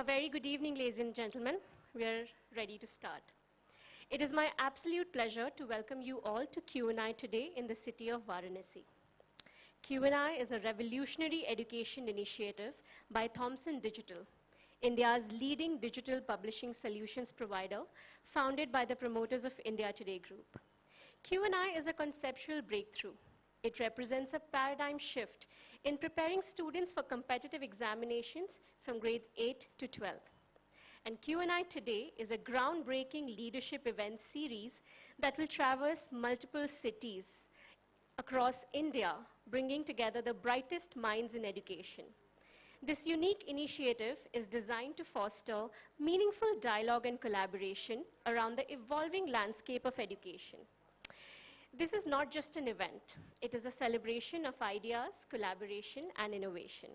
A very good evening, ladies and gentlemen. We are ready to start. It is my absolute pleasure to welcome you all to Q&I Today in the city of Varanasi. Q&I is a revolutionary education initiative by Thomson Digital, India's leading digital publishing solutions provider, founded by the promoters of India Today Group. Q&I is a conceptual breakthrough. It represents a paradigm shift in preparing students for competitive examinations from grades 8 to 12. And Q&I Today is a groundbreaking leadership event series that will traverse multiple cities across India, bringing together the brightest minds in education. This unique initiative is designed to foster meaningful dialogue and collaboration around the evolving landscape of education. This is not just an event. It is a celebration of ideas, collaboration, and innovation.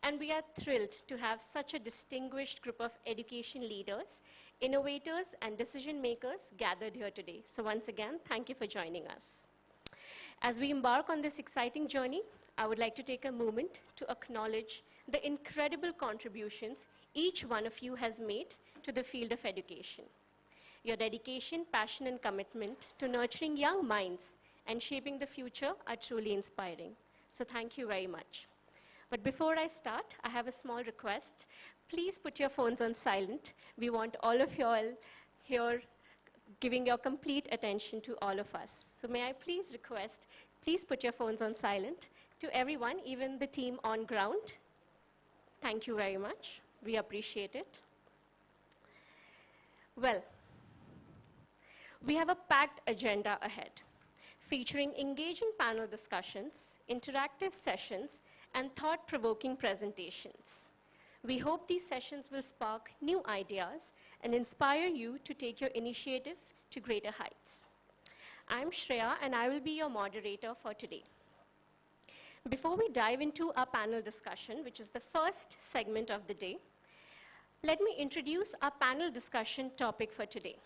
And we are thrilled to have such a distinguished group of education leaders, innovators, and decision makers gathered here today. So once again, thank you for joining us. As we embark on this exciting journey, I would like to take a moment to acknowledge the incredible contributions each one of you has made to the field of education. Your dedication, passion, and commitment to nurturing young minds and shaping the future are truly inspiring. So thank you very much. But before I start, I have a small request. Please put your phones on silent. We want all of you all here giving your complete attention to all of us. So may I please request, please put your phones on silent to everyone, even the team on ground. Thank you very much. We appreciate it. Well, we have a packed agenda ahead, featuring engaging panel discussions, interactive sessions, and thought-provoking presentations. We hope these sessions will spark new ideas and inspire you to take your initiative to greater heights. I'm Shreya, and I will be your moderator for today. Before we dive into our panel discussion, which is the first segment of the day, let me introduce our panel discussion topic for today.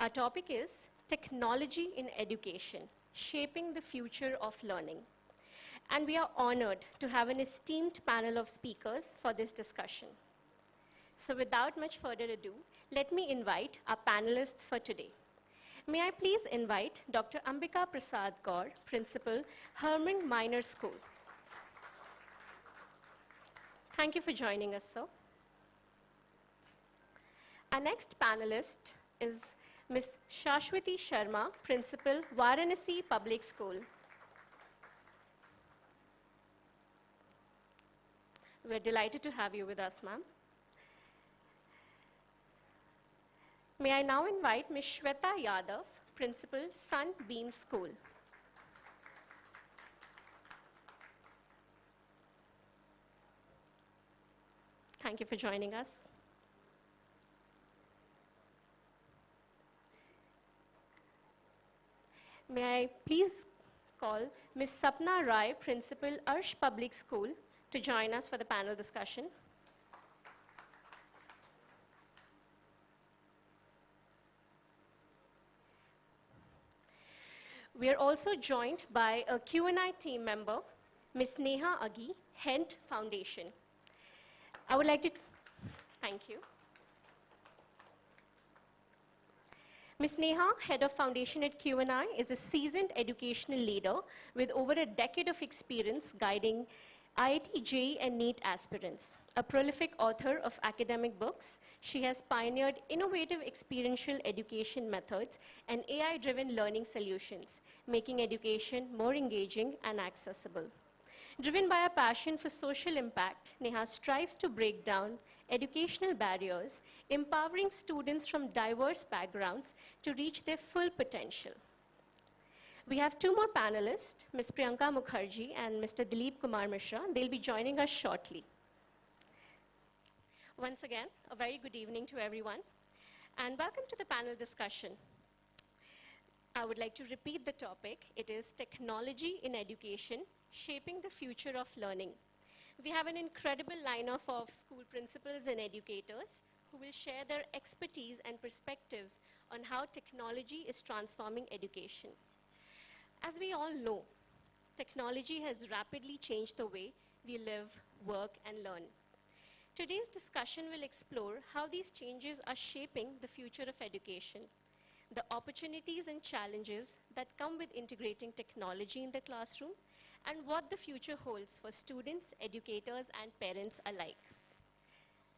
Our topic is Technology in Education, Shaping the Future of Learning. And we are honored to have an esteemed panel of speakers for this discussion. So without much further ado, let me invite our panelists for today. May I please invite Dr. Ambika Prasad Kaur, Principal, Herman Minor School. Thank you for joining us, sir. Our next panelist is Ms. Shashwati Sharma, Principal, Varanasi Public School. We're delighted to have you with us, ma'am. May I now invite Ms. Shweta Yadav, Principal, Sunbeam School. Thank you for joining us. May I please call Ms. Sapna Rai, Principal, Arsh Public School, to join us for the panel discussion. We are also joined by a Q&I team member, Ms. Neha Agi, Hent Foundation. I would like to thank you. Ms. Neha, Head of Foundation at Q&I, is a seasoned educational leader with over a decade of experience guiding IIT, JEE, and NEET aspirants. A prolific author of academic books, she has pioneered innovative experiential education methods and AI-driven learning solutions, making education more engaging and accessible. Driven by a passion for social impact, Neha strives to break down educational barriers, empowering students from diverse backgrounds to reach their full potential. We have two more panelists, Ms. Priyanka Mukherjee and Mr. Dilip Kumar Mishra. They'll be joining us shortly. Once again, a very good evening to everyone, and welcome to the panel discussion. I would like to repeat the topic. It is Technology in Education, Shaping the Future of Learning. We have an incredible lineup of school principals and educators who will share their expertise and perspectives on how technology is transforming education. As we all know, technology has rapidly changed the way we live, work, and learn. Today's discussion will explore how these changes are shaping the future of education, the opportunities and challenges that come with integrating technology in the classroom, and what the future holds for students, educators, and parents alike.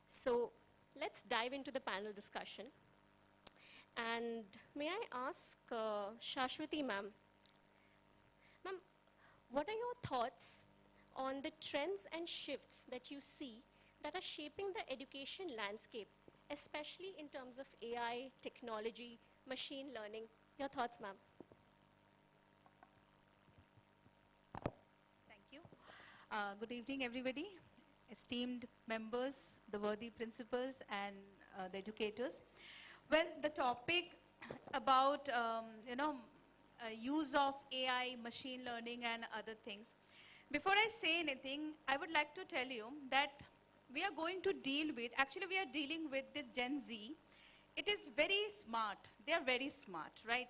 So let's dive into the panel discussion. And may I ask Shashwati ma'am, what are your thoughts on the trends and shifts that you see that are shaping the education landscape, especially in terms of AI, technology, machine learning? Your thoughts, ma'am. Thank you. Good evening, everybody, esteemed members, the worthy principals, and the educators. Well, the topic about, use of AI, machine learning, and other things. Before I say anything, I would like to tell you that we are going to deal with, actually we are dealing with the Gen Z. It is very smart. They are very smart, right?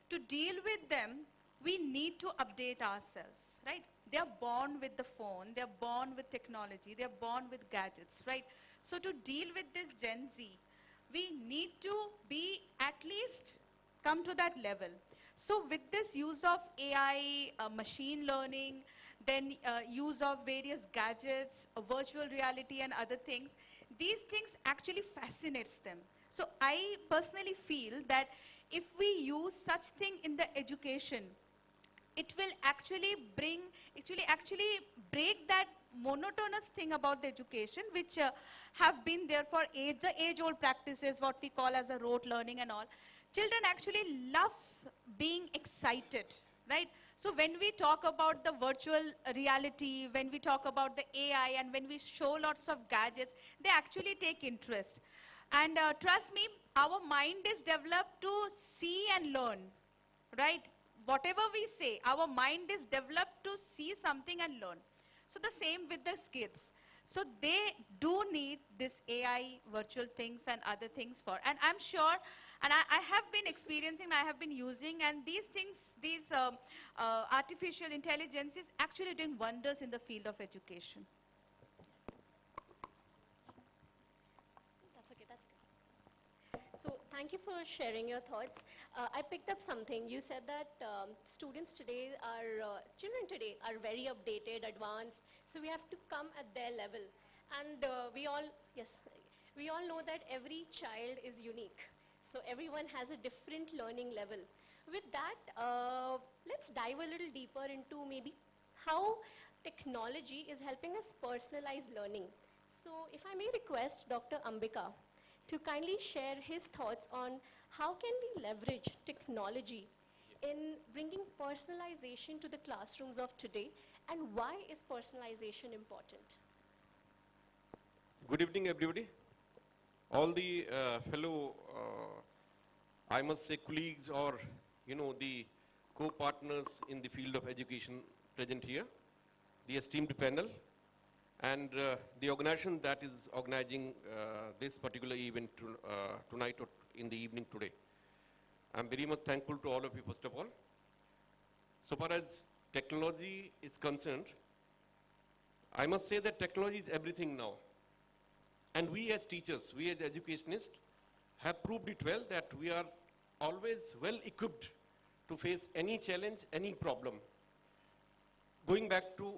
To deal with them, we need to update ourselves, right? They are born with the phone. They are born with technology. They are born with gadgets, right? So to deal with this Gen Z, we need to be at least come to that level. So with this use of AI, machine learning, then use of various gadgets, virtual reality and other things, these things actually fascinates them. So I personally feel that if we use such thing in the education, it will actually bring, actually break that monotonous thing about the education, which have been there for the age-old practices, what we call as a rote learning and all. Children actually love being excited, right? So when we talk about the virtual reality, when we talk about the AI, and when we show lots of gadgets, they actually take interest. And trust me, our mind is developed to see and learn, right? Whatever we say, our mind is developed to see something and learn. So the same with the kids. So they do need this AI, virtual things and other things for. And I'm sure, and I have been experiencing, I have been using, and these things, these artificial intelligence is actually doing wonders in the field of education. That's okay, that's okay. So thank you for sharing your thoughts. I picked up something. You said that students today are, children today are very updated, advanced, so we have to come at their level. And we all know that every child is unique. So everyone has a different learning level. With that, let's dive a little deeper into maybe how technology is helping us personalize learning. So if I may request Dr. Ambika to kindly share his thoughts on how can we leverage technology in bringing personalization to the classrooms of today, and why is personalization important? Good evening, everybody. All the fellow, I must say, colleagues or, the co-partners in the field of education present here, the esteemed panel, and the organization that is organizing this particular event tonight or in the evening today. I'm very much thankful to all of you, first of all. So far as technology is concerned, I must say that technology is everything now. And we as teachers, we as educationists, have proved it well that we are always well equipped to face any challenge, any problem. Going back to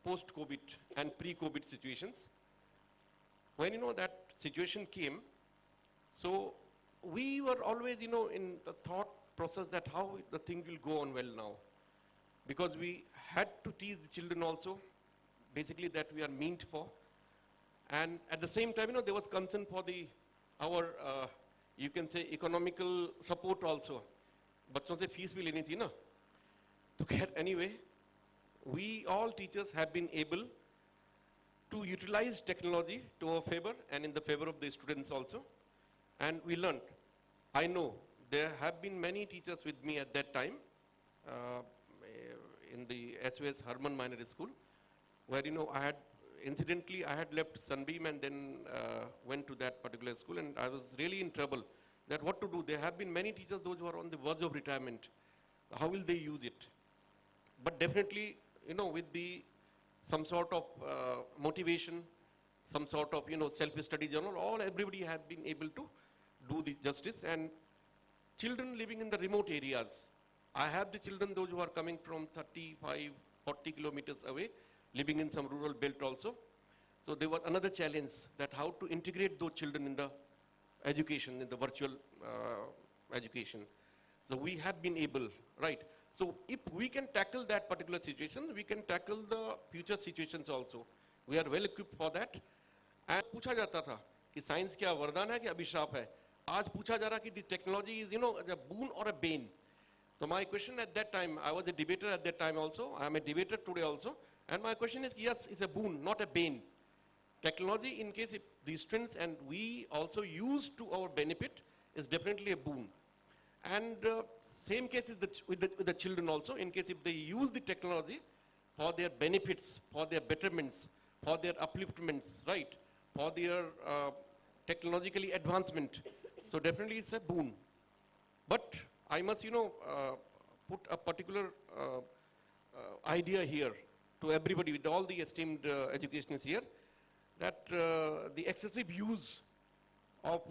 post-COVID and pre-COVID situations, when that situation came, so we were always in the thought process that how the thing will go on well now. Because we had to teach the children also, basically that we are meant for. And at the same time, there was concern for our, you can say, economical support also. Bachon se fees bhi leni thi na. To get anyway, we all teachers have been able to utilize technology to our favor and in the favor of the students also. And we learned. I know there have been many teachers with me at that time in the SOS Harman Minor School, where incidentally I had left Sunbeam and then went to that particular school, and I was really in trouble that what to do. There have been many teachers, those who are on the verge of retirement. How will they use it? But definitely, with some sort of motivation, some sort of, self-study journal, all everybody have been able to do the justice. And children living in the remote areas, I have the children, those who are coming from 35, 40 kilometers away, living in some rural belt also. So there was another challenge, that how to integrate those children in the education, in the virtual education. So we have been able, right? So if we can tackle that particular situation, we can tackle the future situations also. We are well equipped for that. And पूछा जाता था कि science क्या वरदान है कि अभिशाप है. आज पूछा जा रहा कि the technology is, a boon or a bane. So my question at that time, I was a debater at that time also. I am a debater today also. And my question is, yes, it's a boon, not a bane. Technology, in case if the students and we also use to our benefit, is definitely a boon. And same case is with the children also, in case if they use the technology for their benefits, for their betterments, for their upliftments, right, for their technologically advancement. So definitely it's a boon. But I must, put a particular idea here to everybody, with all the esteemed educationists here, that the excessive use of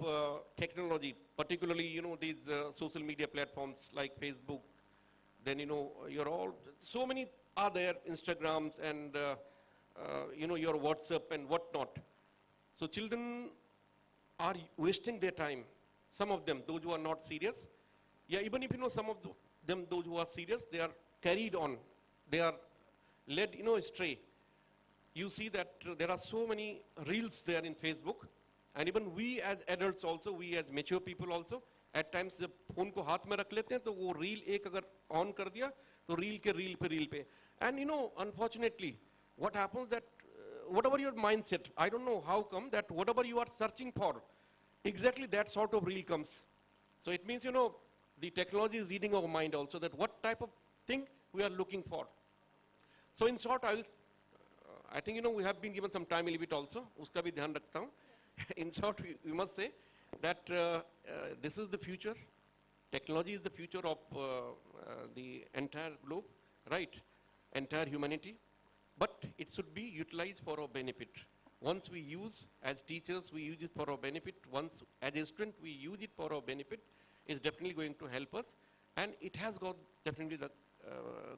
technology, particularly, these social media platforms like Facebook, then, you're all, so many are there, Instagrams and, your WhatsApp and whatnot. So children are wasting their time. Some of them, those who are not serious. Yeah, even if, some of them, those who are serious, they are carried on. They are led, astray. You see that there are so many reels there in Facebook. And even we as adults also, we as mature people also, at times जब phone को हाथ में रख लेते हैं तो वो reel एक अगर on कर दिया तो reel पे. And unfortunately, what happens that whatever your mindset, I don't know how come that whatever you are searching for, exactly that sort of reel comes. So it means, the technology is reading our mind also, that what type of thing we are looking for. So in short, I think, we have been given some time limit also. उसका भी ध्यान रखता हूँ. In short, we must say that this is the future. Technology is the future of the entire globe, right? Entire humanity. But it should be utilized for our benefit. Once we use, as teachers, we use it for our benefit. Once, as a student, we use it for our benefit. It's definitely going to help us. And it has got definitely the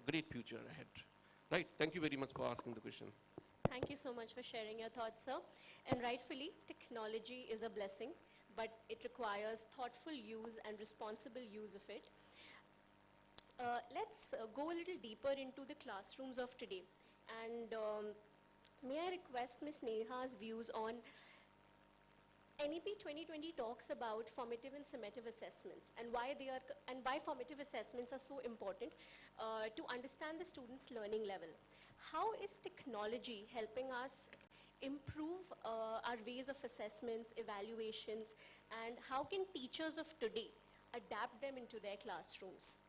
great future ahead. Right? Thank you very much for asking the question. Thank you so much for sharing your thoughts, sir. And rightfully, technology is a blessing, but it requires thoughtful use and responsible use of it. Let's go a little deeper into the classrooms of today. And may I request Ms. Neha's views on NEP 2020 talks about formative and summative assessments and why formative assessments are so important to understand the student's learning level. How is technology helping us improve our ways of assessments, evaluations, and how can teachers of today adapt them into their classrooms?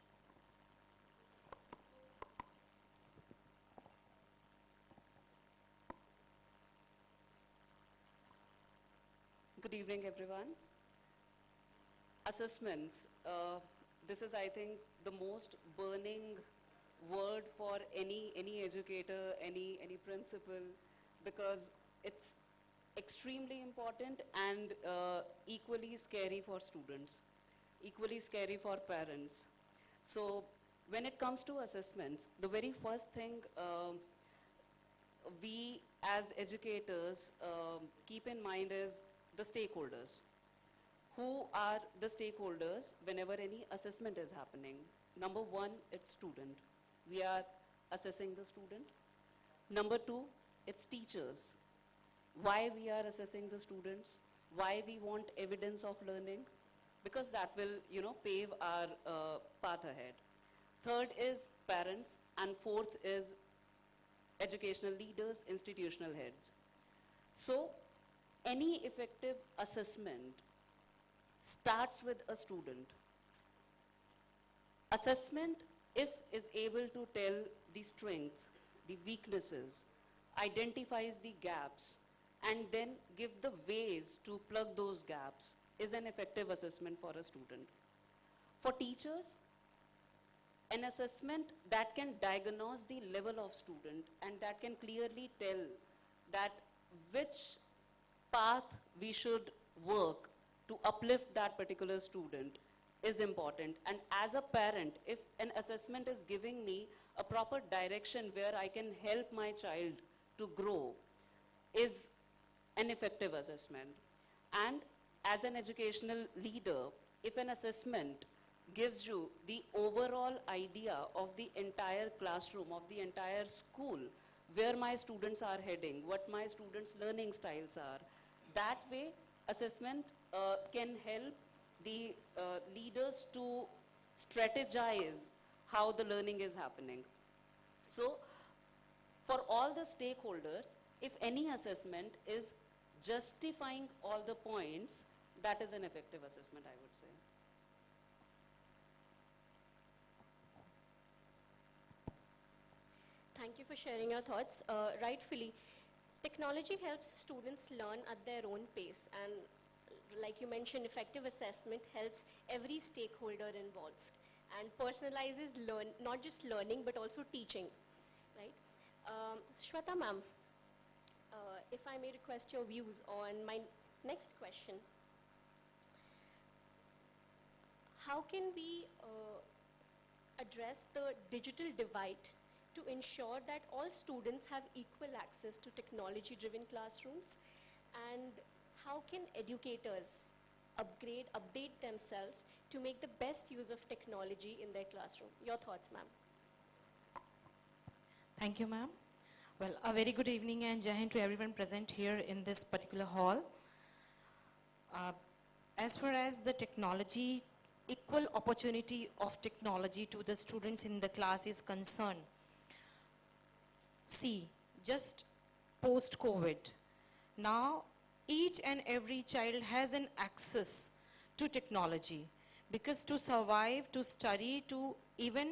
Good evening, everyone. Assessments. This is, I think, the most burning word for any educator, any principal, because it's extremely important and equally scary for students, equally scary for parents. So when it comes to assessments, the very first thing we as educators keep in mind is the stakeholders. Who are the stakeholders whenever any assessment is happening? Number one, it's student. We are assessing the student. Number two, it's teachers. Why we are assessing the students? Why we want evidence of learning? Because that will, pave our path ahead. Third is parents, and fourth is educational leaders, institutional heads. So any effective assessment starts with a student. Assessment, if is able to tell the strengths, the weaknesses, identifies the gaps, and then give the ways to plug those gaps, is an effective assessment for a student. For teachers, an assessment that can diagnose the level of student and that can clearly tell that which path we should work to uplift that particular student is important. And as a parent, if an assessment is giving me a proper direction where I can help my child to grow, is an effective assessment. And as an educational leader, if an assessment gives you the overall idea of the entire classroom, of the entire school, where my students are heading, what my students' learning styles are, that way assessment can help the leaders to strategize how the learning is happening. So for all the stakeholders, if any assessment is justifying all the points, that is an effective assessment, I would say. Thank you for sharing your thoughts. Rightfully, technology helps students learn at their own pace, and like you mentioned, effective assessment helps every stakeholder involved and personalizes not just learning but also teaching, right? Shweta ma'am, if I may request your views on my next question. How can we address the digital divide to ensure that all students have equal access to technology-driven classrooms? And how can educators update themselves to make the best use of technology in their classroom? Your thoughts, ma'am. Thank you, ma'am. Well, a very good evening and Jai Hind to everyone present here in this particular hall. As far as the technology, equal opportunity of technology to the students in the class is concerned, see, just post-COVID, now each and every child has an access to technology, because to survive, to study, to even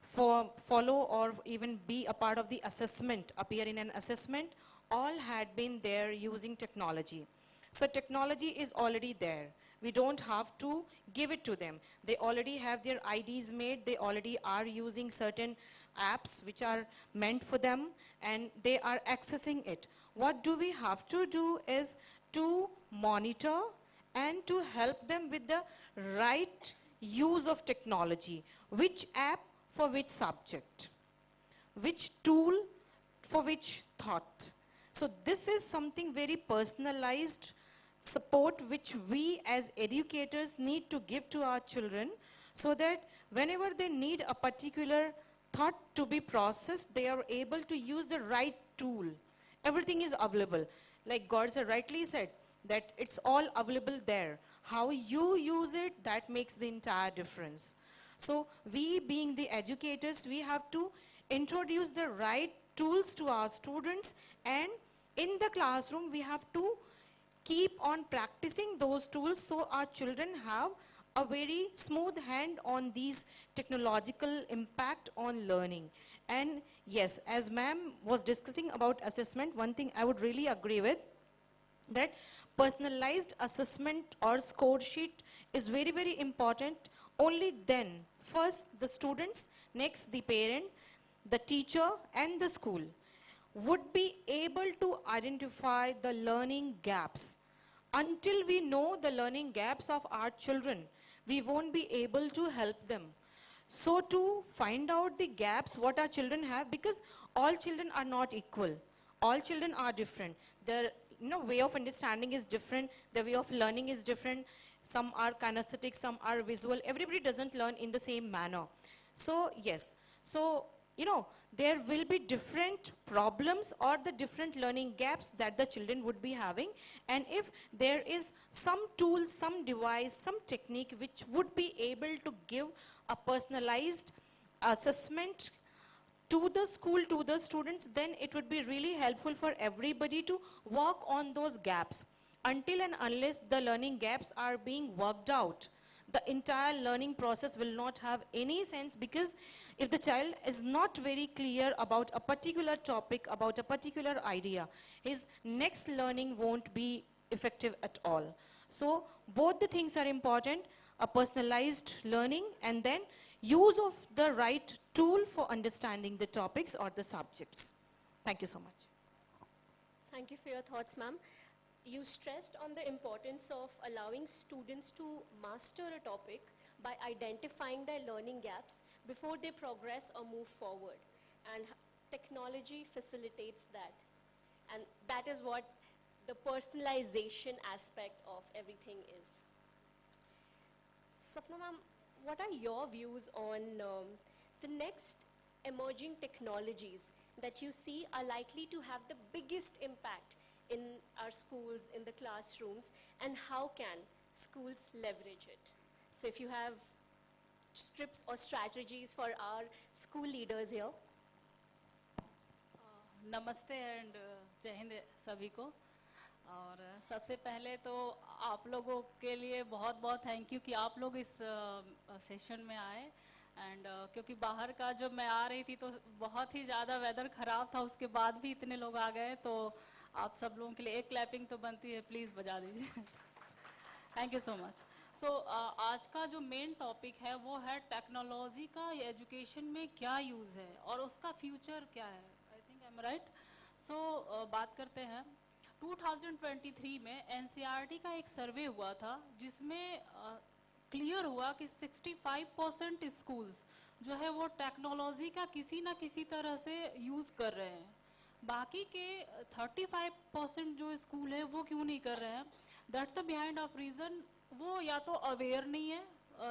follow or even be a part of the assessment, appear in an assessment, all had been there using technology. So technology is already there. We don't have to give it to them. They already have their IDs made. They already are using certain apps which are meant for them, and they are accessing it. What do we have to do is to monitor and to help them with the right use of technology. Which app for which subject? Which tool for which thought? So this is something very personalized support which we as educators need to give to our children, so that whenever they need a particular thought to be processed, they are able to use the right tool. Everything is available. Like God sir rightly said, that it's all available there. How you use it, that makes the entire difference. So we being the educators, we have to introduce the right tools to our students, and in the classroom we have to keep on practicing those tools so our children have a very smooth hand on these technological impact on learning. And yes, as ma'am was discussing about assessment, one thing I would really agree with, that personalized assessment or score sheet is very, very important. Only then, first the students, next the parent, the teacher and the school would be able to identify the learning gaps. Until we know the learning gaps of our children, we won't be able to help them. So to find out the gaps what our children have, because all children are not equal. All children are different. Their way of understanding is different. The way of learning is different. Some are kinesthetic, some are visual. Everybody doesn't learn in the same manner. So yes, so there will be different problems or the different learning gaps that the children would be having. And if there is some tool, some device, some technique which would be able to give a personalized assessment to the school, to the students, then it would be really helpful for everybody to work on those gaps. Until and unless the learning gaps are being worked out, the entire learning process will not have any sense, because if the child is not very clear about a particular topic, about a particular idea, his next learning won't be effective at all. So both the things are important, a personalized learning and then use of the right tool for understanding the topics or the subjects. Thank you so much. Thank you for your thoughts, ma'am. You stressed on the importance of allowing students to master a topic by identifying their learning gaps before they progress or move forward. And technology facilitates that. And that is what the personalization aspect of everything is. Sapna ma'am, what are your views on the next emerging technologies that you see are likely to have the biggest impact in our schools, in the classrooms, and how can schools leverage it? So if you have strips or strategies for our school leaders here. नमस्ते and जय हिंद सभी को। और सबसे पहले तो आप लोगों के लिए बहुत बहुत थैंक यू कि आप लोग इस सेशन में आए। एंड क्योंकि बाहर का जब मैं आ रही थी तो बहुत ही ज़्यादा वेदर ख़राब था, उसके बाद भी इतने लोग आ गए, तो आप सब लोगों के लिए एक क्लैपिंग तो बनती है, प्लीज़ बजा दीजिए। Thank you so much. So आज का जो मेन टॉपिक है वो है टेक्नोलॉजी का एजुकेशन में क्या यूज़ है और उसका फ्यूचर क्या है। I think I am right. So बात करते हैं। 2023 में एनसीईआरटी का एक सर्वे हुआ था जिसमें क्लियर हुआ कि 65% स्कूल्स जो है वो टेक्नोलॉजी का किसी ना किसी तरह से यूज़ कर रहे हैं। बाकी के 35% जो स्कूल है वो क्यों नहीं कर रहे हैं, that the behind of reason वो या तो अवेयर नहीं है।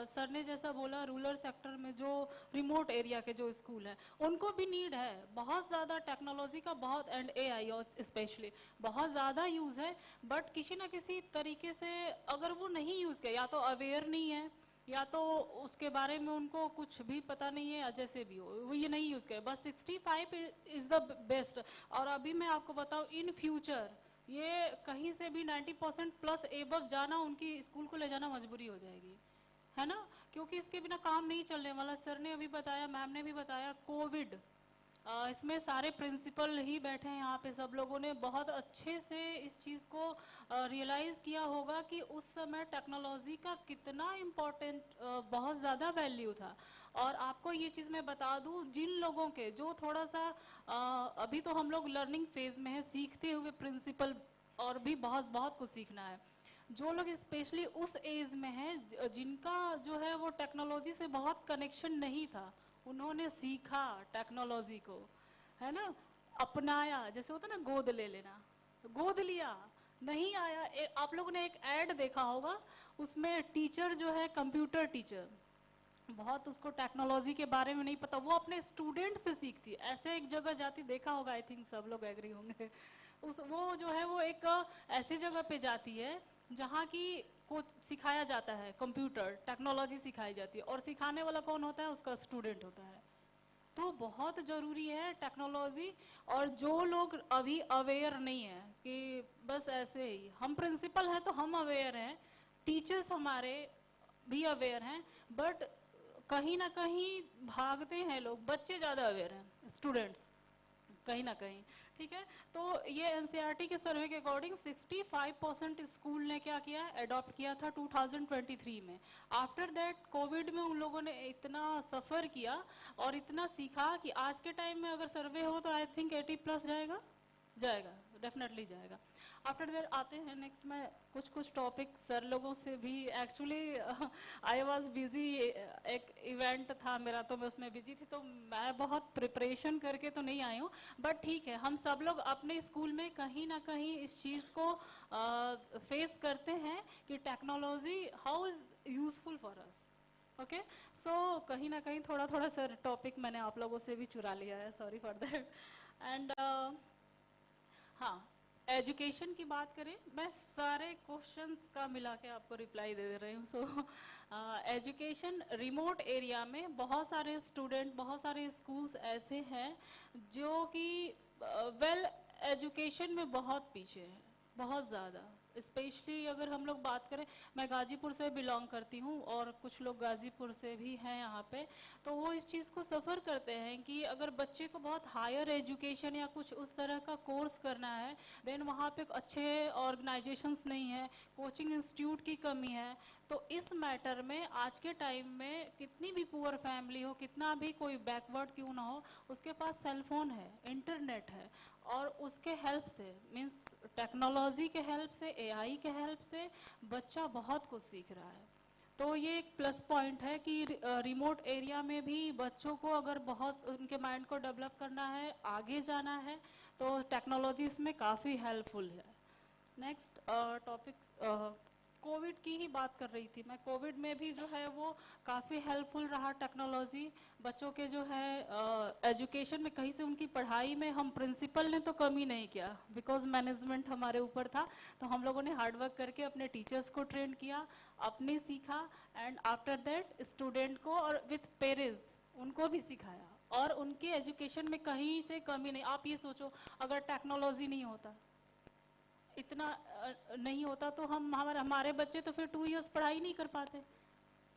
सर ने जैसा बोला रूरल सेक्टर में जो रिमोट एरिया के जो स्कूल है उनको भी नीड है, बहुत ज़्यादा टेक्नोलॉजी का बहुत एंड एआई और स्पेशली बहुत ज़्यादा यूज़ है, बट किसी ना किसी तरीके से अगर वो नहीं यूज़ किया, या तो अवेयर नहीं है या तो उसके बारे में उनको कुछ भी पता नहीं है, या जैसे भी हो वो ये नहीं यूज़ करे, बस 65 इज़ द बेस्ट। और अभी मैं आपको बताऊँ इन फ्यूचर ये कहीं से भी 90% प्लस एबव जाना उनकी स्कूल को ले जाना मजबूरी हो जाएगी, है ना, क्योंकि इसके बिना काम नहीं चलने वाला। सर ने अभी बताया, मैम ने भी बताया, कोविड इसमें सारे प्रिंसिपल ही बैठे हैं यहाँ पे, सब लोगों ने बहुत अच्छे से इस चीज़ को रियलाइज़ किया होगा कि उस समय टेक्नोलॉजी का कितना इम्पोर्टेंट बहुत ज़्यादा वैल्यू था। और आपको ये चीज़ मैं बता दूँ, जिन लोगों के जो थोड़ा सा अभी तो हम लोग लर्निंग फेज में है, सीखते हुए प्रिंसिपल, और भी बहुत बहुत कुछ सीखना है। जो लोग स्पेशली उस एज में हैं जिनका जो है वो टेक्नोलॉजी से बहुत कनेक्शन नहीं था, उन्होंने सीखा टेक्नोलॉजी को, है ना, अपनाया। जैसे होता ना गोद ले लेना, गोद लिया, नहीं आया। आप लोगों ने एक ऐड देखा होगा, उसमें टीचर जो है कंप्यूटर टीचर, बहुत उसको टेक्नोलॉजी के बारे में नहीं पता, वो अपने स्टूडेंट से सीखती है। ऐसे एक जगह जाती, देखा होगा, आई थिंक सब लोग एग्री होंगे। वो जो है वो एक ऐसी जगह पे जाती है जहाँ की को सिखाया जाता है, कंप्यूटर टेक्नोलॉजी सिखाई जाती है, और सिखाने वाला कौन होता है, उसका स्टूडेंट होता है। तो बहुत ज़रूरी है टेक्नोलॉजी। और जो लोग अभी अवेयर नहीं है कि बस ऐसे ही, हम प्रिंसिपल हैं तो हम अवेयर हैं, टीचर्स हमारे भी अवेयर हैं, बट कहीं ना कहीं भागते हैं लोग, बच्चे ज़्यादा अवेयर हैं, स्टूडेंट्स कहीं ना कहीं, ठीक है। तो ये एनसीईआरटी के सर्वे के अकॉर्डिंग 65% स्कूल ने क्या किया, अडॉप्ट किया था 2023 में। आफ्टर दैट कोविड में उन लोगों ने इतना सफ़र किया और इतना सीखा कि आज के टाइम में अगर सर्वे हो तो आई थिंक 80+ जाएगा, डेफिनेटली जाएगा। आफ्टर दैट आते हैं नेक्स्ट में कुछ टॉपिक सर लोगों से भी, एक्चुअली आई वाज बिजी, एक इवेंट था मेरा तो मैं उसमें बिजी थी, तो मैं बहुत प्रिपरेशन करके तो नहीं आई हूँ, बट ठीक है, हम सब लोग अपने स्कूल में कहीं ना कहीं इस चीज़ को फेस करते हैं कि technology how is useful for us. Okay, so कहीं ना कहीं थोड़ा थोड़ा सर टॉपिक मैंने आप लोगों से भी चुरा लिया है, सॉरी फॉर दैट। एंड हाँ, एजुकेशन की बात करें, मैं सारे क्वेश्चंस का मिला के आपको रिप्लाई दे रही हूँ। सो एजुकेशन रिमोट एरिया में बहुत सारे स्टूडेंट, बहुत सारे स्कूल्स ऐसे हैं जो कि वेल एजुकेशन में बहुत पीछे हैं, बहुत ज़्यादा। स्पेशली अगर हम लोग बात करें, मैं गाजीपुर से बिलोंग करती हूँ और कुछ लोग गाजीपुर से भी हैं यहाँ पे, तो वो इस चीज़ को सफ़र करते हैं कि अगर बच्चे को बहुत हायर एजुकेशन या कुछ उस तरह का कोर्स करना है, देन वहाँ पे अच्छे ऑर्गेनाइजेशंस नहीं है, कोचिंग इंस्टीट्यूट की कमी है। तो इस मैटर में आज के टाइम में कितनी भी पुअर फैमिली हो, कितना भी कोई बैकवर्ड क्यों ना हो, उसके पास सेल फोन है, इंटरनेट है, और उसके हेल्प से मीन्स टेक्नोलॉजी के हेल्प से, एआई के हेल्प से बच्चा बहुत कुछ सीख रहा है। तो ये एक प्लस पॉइंट है कि रिमोट एरिया में भी बच्चों को अगर बहुत उनके माइंड को डेवलप करना है, आगे जाना है, तो टेक्नोलॉजी इसमें काफ़ी हेल्पफुल है। नेक्स्ट टॉपिक कोविड की ही बात कर रही थी मैं। कोविड में भी जो है वो काफ़ी हेल्पफुल रहा टेक्नोलॉजी। बच्चों के जो है एजुकेशन में कहीं से उनकी पढ़ाई में हम प्रिंसिपल ने तो कमी नहीं किया, बिकॉज मैनेजमेंट हमारे ऊपर था। तो हम लोगों ने हार्डवर्क करके अपने टीचर्स को ट्रेन किया, अपने सीखा, एंड आफ्टर दैट स्टूडेंट को और विथ पेरेंट्स उनको भी सिखाया, और उनके एजुकेशन में कहीं से कमी नहीं। आप ये सोचो, अगर टेक्नोलॉजी नहीं होता, इतना नहीं होता, तो हमारे बच्चे तो फिर 2 इयर्स पढ़ाई नहीं कर पाते,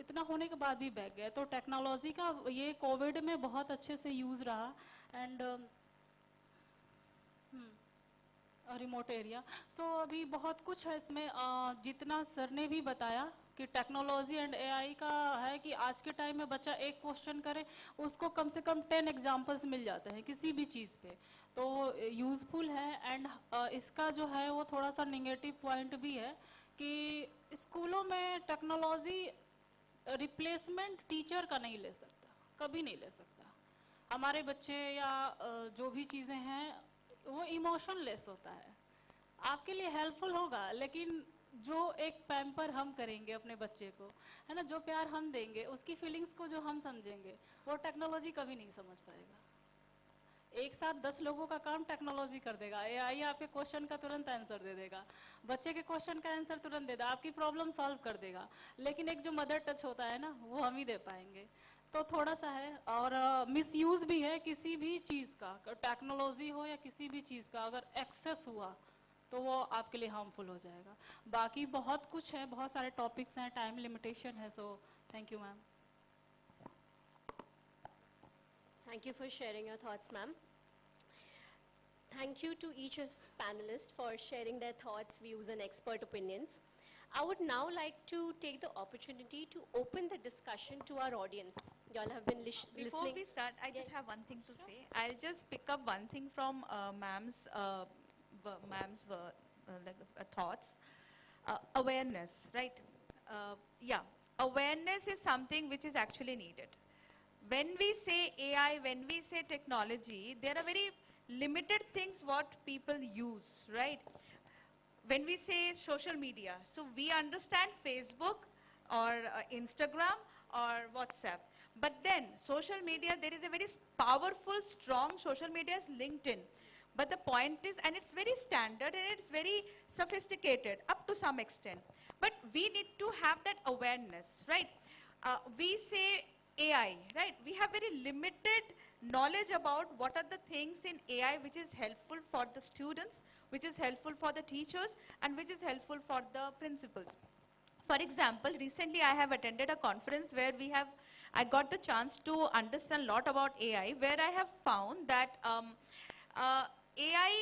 इतना होने के बाद भी बैठ गए। तो टेक्नोलॉजी का ये कोविड में बहुत अच्छे से यूज़ रहा। एंड रिमोट एरिया, सो अभी बहुत कुछ है इसमें। जितना सर ने भी बताया कि टेक्नोलॉजी एंड एआई का है कि आज के टाइम में बच्चा एक क्वेश्चन करे, उसको कम से कम 10 एग्जांपल्स मिल जाते हैं किसी भी चीज़ पे, तो यूज़फुल है। एंड इसका जो है वो थोड़ा सा नेगेटिव पॉइंट भी है कि स्कूलों में टेक्नोलॉजी रिप्लेसमेंट टीचर का नहीं ले सकता, कभी नहीं ले सकता। हमारे बच्चे या जो भी चीज़ें हैं वो इमोशनलेस होता है, आपके लिए हेल्पफुल होगा, लेकिन जो एक पैम्पर हम करेंगे अपने बच्चे को, है ना, जो प्यार हम देंगे, उसकी फीलिंग्स को जो हम समझेंगे, वो टेक्नोलॉजी कभी नहीं समझ पाएगा। एक साथ 10 लोगों का काम टेक्नोलॉजी कर देगा। एआई आपके क्वेश्चन का तुरंत आंसर दे देगा, बच्चे के क्वेश्चन का आंसर तुरंत दे देगा, आपकी प्रॉब्लम सॉल्व कर देगा, लेकिन एक जो मदर टच होता है ना, वो हम ही दे पाएंगे। तो थोड़ा सा है। और मिसयूज भी है किसी भी चीज़ का, टेक्नोलॉजी हो या किसी भी चीज़ का, अगर एक्सेस हुआ तो वो आपके लिए हार्मफुल हो जाएगा। बाकी बहुत कुछ है, बहुत सारे टॉपिक्स हैं, टाइम लिमिटेशन है। So thank you ma'am. Thank you for sharing your thoughts, ma'am. Thank you to each of panelists for sharing their thoughts, views, and expert opinions. I would now like to take the opportunity to open the discussion to our audience. Y'all have been listening. Before we start, I just have one thing to say. I'll just pick up one thing from ma'am's thoughts. Awareness, right? Yeah, awareness is something which is actually needed. When we say AI, when we say technology, there are very limited things what people use, right? When we say social media, so we understand Facebook or Instagram or WhatsApp. But then social media, there is a very powerful, strong social media is LinkedIn. But the point is, and it's very standard and it's very sophisticated up to some extent. But we need to have that awareness, right? We say AI, right? We have very limited knowledge about what are the things in AI which is helpful for the students, which is helpful for the teachers, and which is helpful for the principals. For example, recently I have attended a conference where I got the chance to understand a lot about AI, where I have found that AI,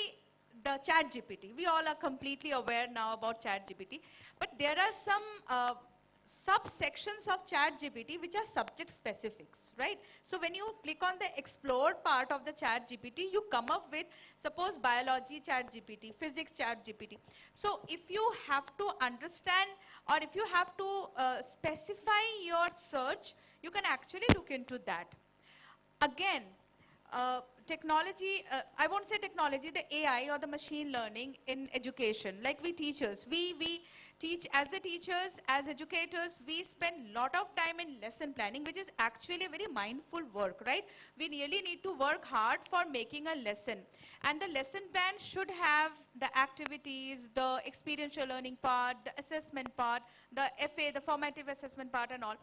the ChatGPT, we all are completely aware now about ChatGPT, but there are some subsections of ChatGPT which are subject specifics, right? So when you click on the explore part of the ChatGPT, you come up with, suppose, biology ChatGPT, physics ChatGPT. So if you have to understand, or if you have to specify your search, you can actually look into that. Again, technology, I won't say technology, the AI or the machine learning in education, like we teachers, we teach as a teachers, as educators, we spend lot of time in lesson planning, which is actually a very mindful work, right? We really need to work hard for making a lesson. And the lesson plan should have the activities, the experiential learning part, the assessment part, the FA, the formative assessment part and all.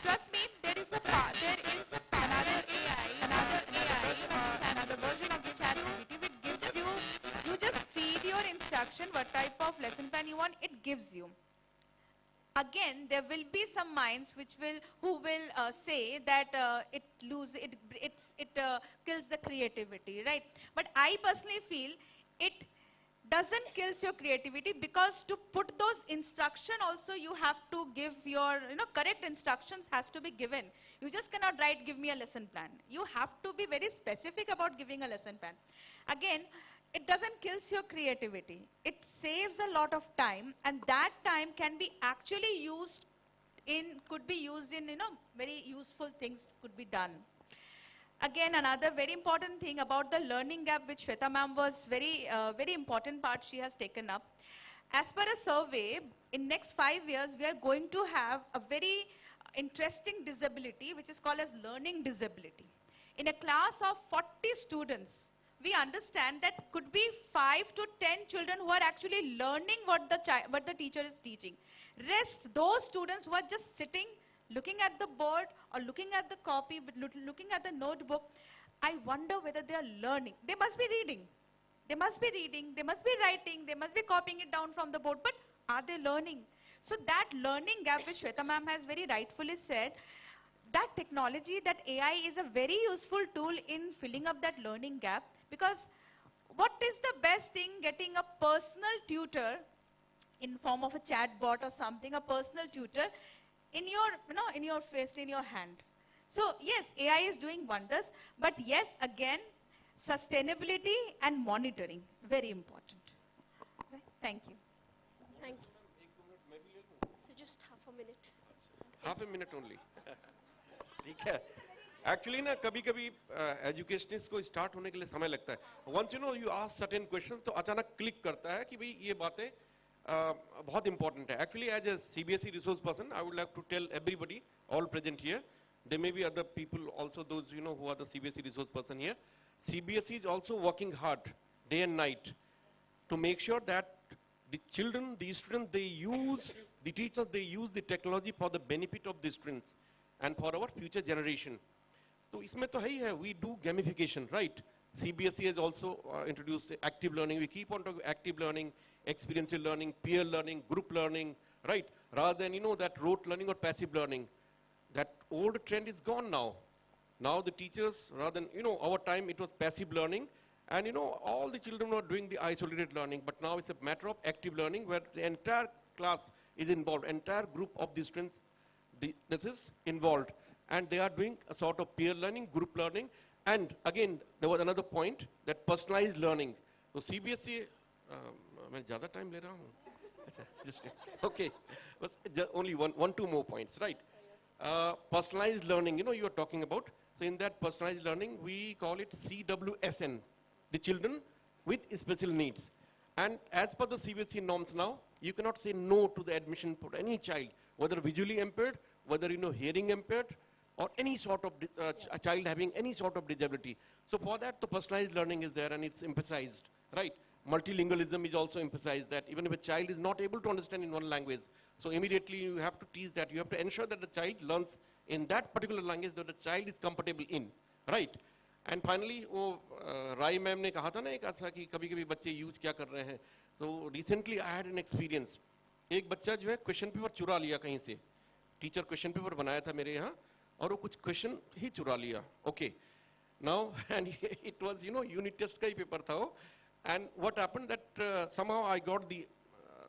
Trust me, there is another AI, another version of the ChatGPT which gives you just feed your instruction what type of lesson plan you want, it gives you. Again, there will be some minds who will say that it kills the creativity, right? But I personally feel it doesn't kill your creativity, because to put those instruction also you have to give your, correct instructions has to be given. You just cannot write, give me a lesson plan. You have to be very specific about giving a lesson plan. Again, it doesn't kill your creativity. It saves a lot of time, and that time can be actually used could be used in, very useful things could be done. Again, another very important thing about the learning gap, which Shweta ma'am was very important part she has taken up. As per a survey, in next 5 years, we are going to have a very interesting disability, which is called as learning disability. In a class of 40 students, we understand that could be 5 to 10 children who are actually learning what the teacher is teaching. Rest, those students who are just sitting, looking at the board or looking at the copy, looking at the notebook, I wonder whether they are learning. They must be reading. They must be reading, they must be writing, they must be copying it down from the board, but are they learning? So that learning gap, which Shweta ma'am has very rightfully said, that technology, that AI is a very useful tool in filling up that learning gap, because what is the best thing, getting a personal tutor in form of a chat bot or something, a personal tutor in your face, in your hand. So yes, AI is doing wonders, but yes, again, sustainability and monitoring, very important. Right? Thank you. Thank you. So just half a minute. Half a minute only. ठीक है. Actually ना कभी-कभी educationist को start होने के लिए समय लगता है. Once you ask certain questions तो अचानक click करता है कि भाई ये बातें बहुत important है. Actually as a CBSE resource person, I would like to tell everybody, all present here, there may be other people also, those who are the CBSE resource person here. CBSE is also working hard day and night to make sure that the children, the students, the teachers, they use the technology for the benefit of the students and for our future generation. So इसमें तो है ही है, we do gamification, right? CBSE has also introduced active learning. We keep on talking active learning, experiential learning, peer learning, group learning, right? Rather than that rote learning or passive learning. That old trend is gone now. Now the teachers, rather than, our time it was passive learning, and all the children were doing the isolated learning, but now it's a matter of active learning where the entire class is involved, entire group of the students, this is involved, and they are doing a sort of peer learning, group learning, and again, there was another point, that personalized learning. So CBSE, मैं ज़्यादा time ले रहा हूँ? Just, okay, only two more points, right? Personalized learning, you are talking about. So in that personalized learning, we call it CWSN, the children with special needs. And as per the CBSE norms now, you cannot say no to the admission for any child, whether visually impaired, whether hearing impaired, or any sort of a child having any sort of disability. So for that, the personalized learning is there and it's emphasized, right? Multilingualism is also emphasized, that even if a child is not able to understand in one language, so immediately you have to teach that, you have to ensure that the child learns in that particular language that the child is comfortable in, right? And finally, Rai ma'am ने कहा था ना एक ऐसा कि कभी-कभी बच्चे use क्या कर रहे हैं. So recently I had an experience. एक बच्चा जो है question paper चुरा लिया कहीं से. Teacher question paper बनाया था मेरे यहाँ और वो कुछ question ही चुरा लिया. Okay. Now and it was unit test का ही paper था वो. And what happened that somehow I got the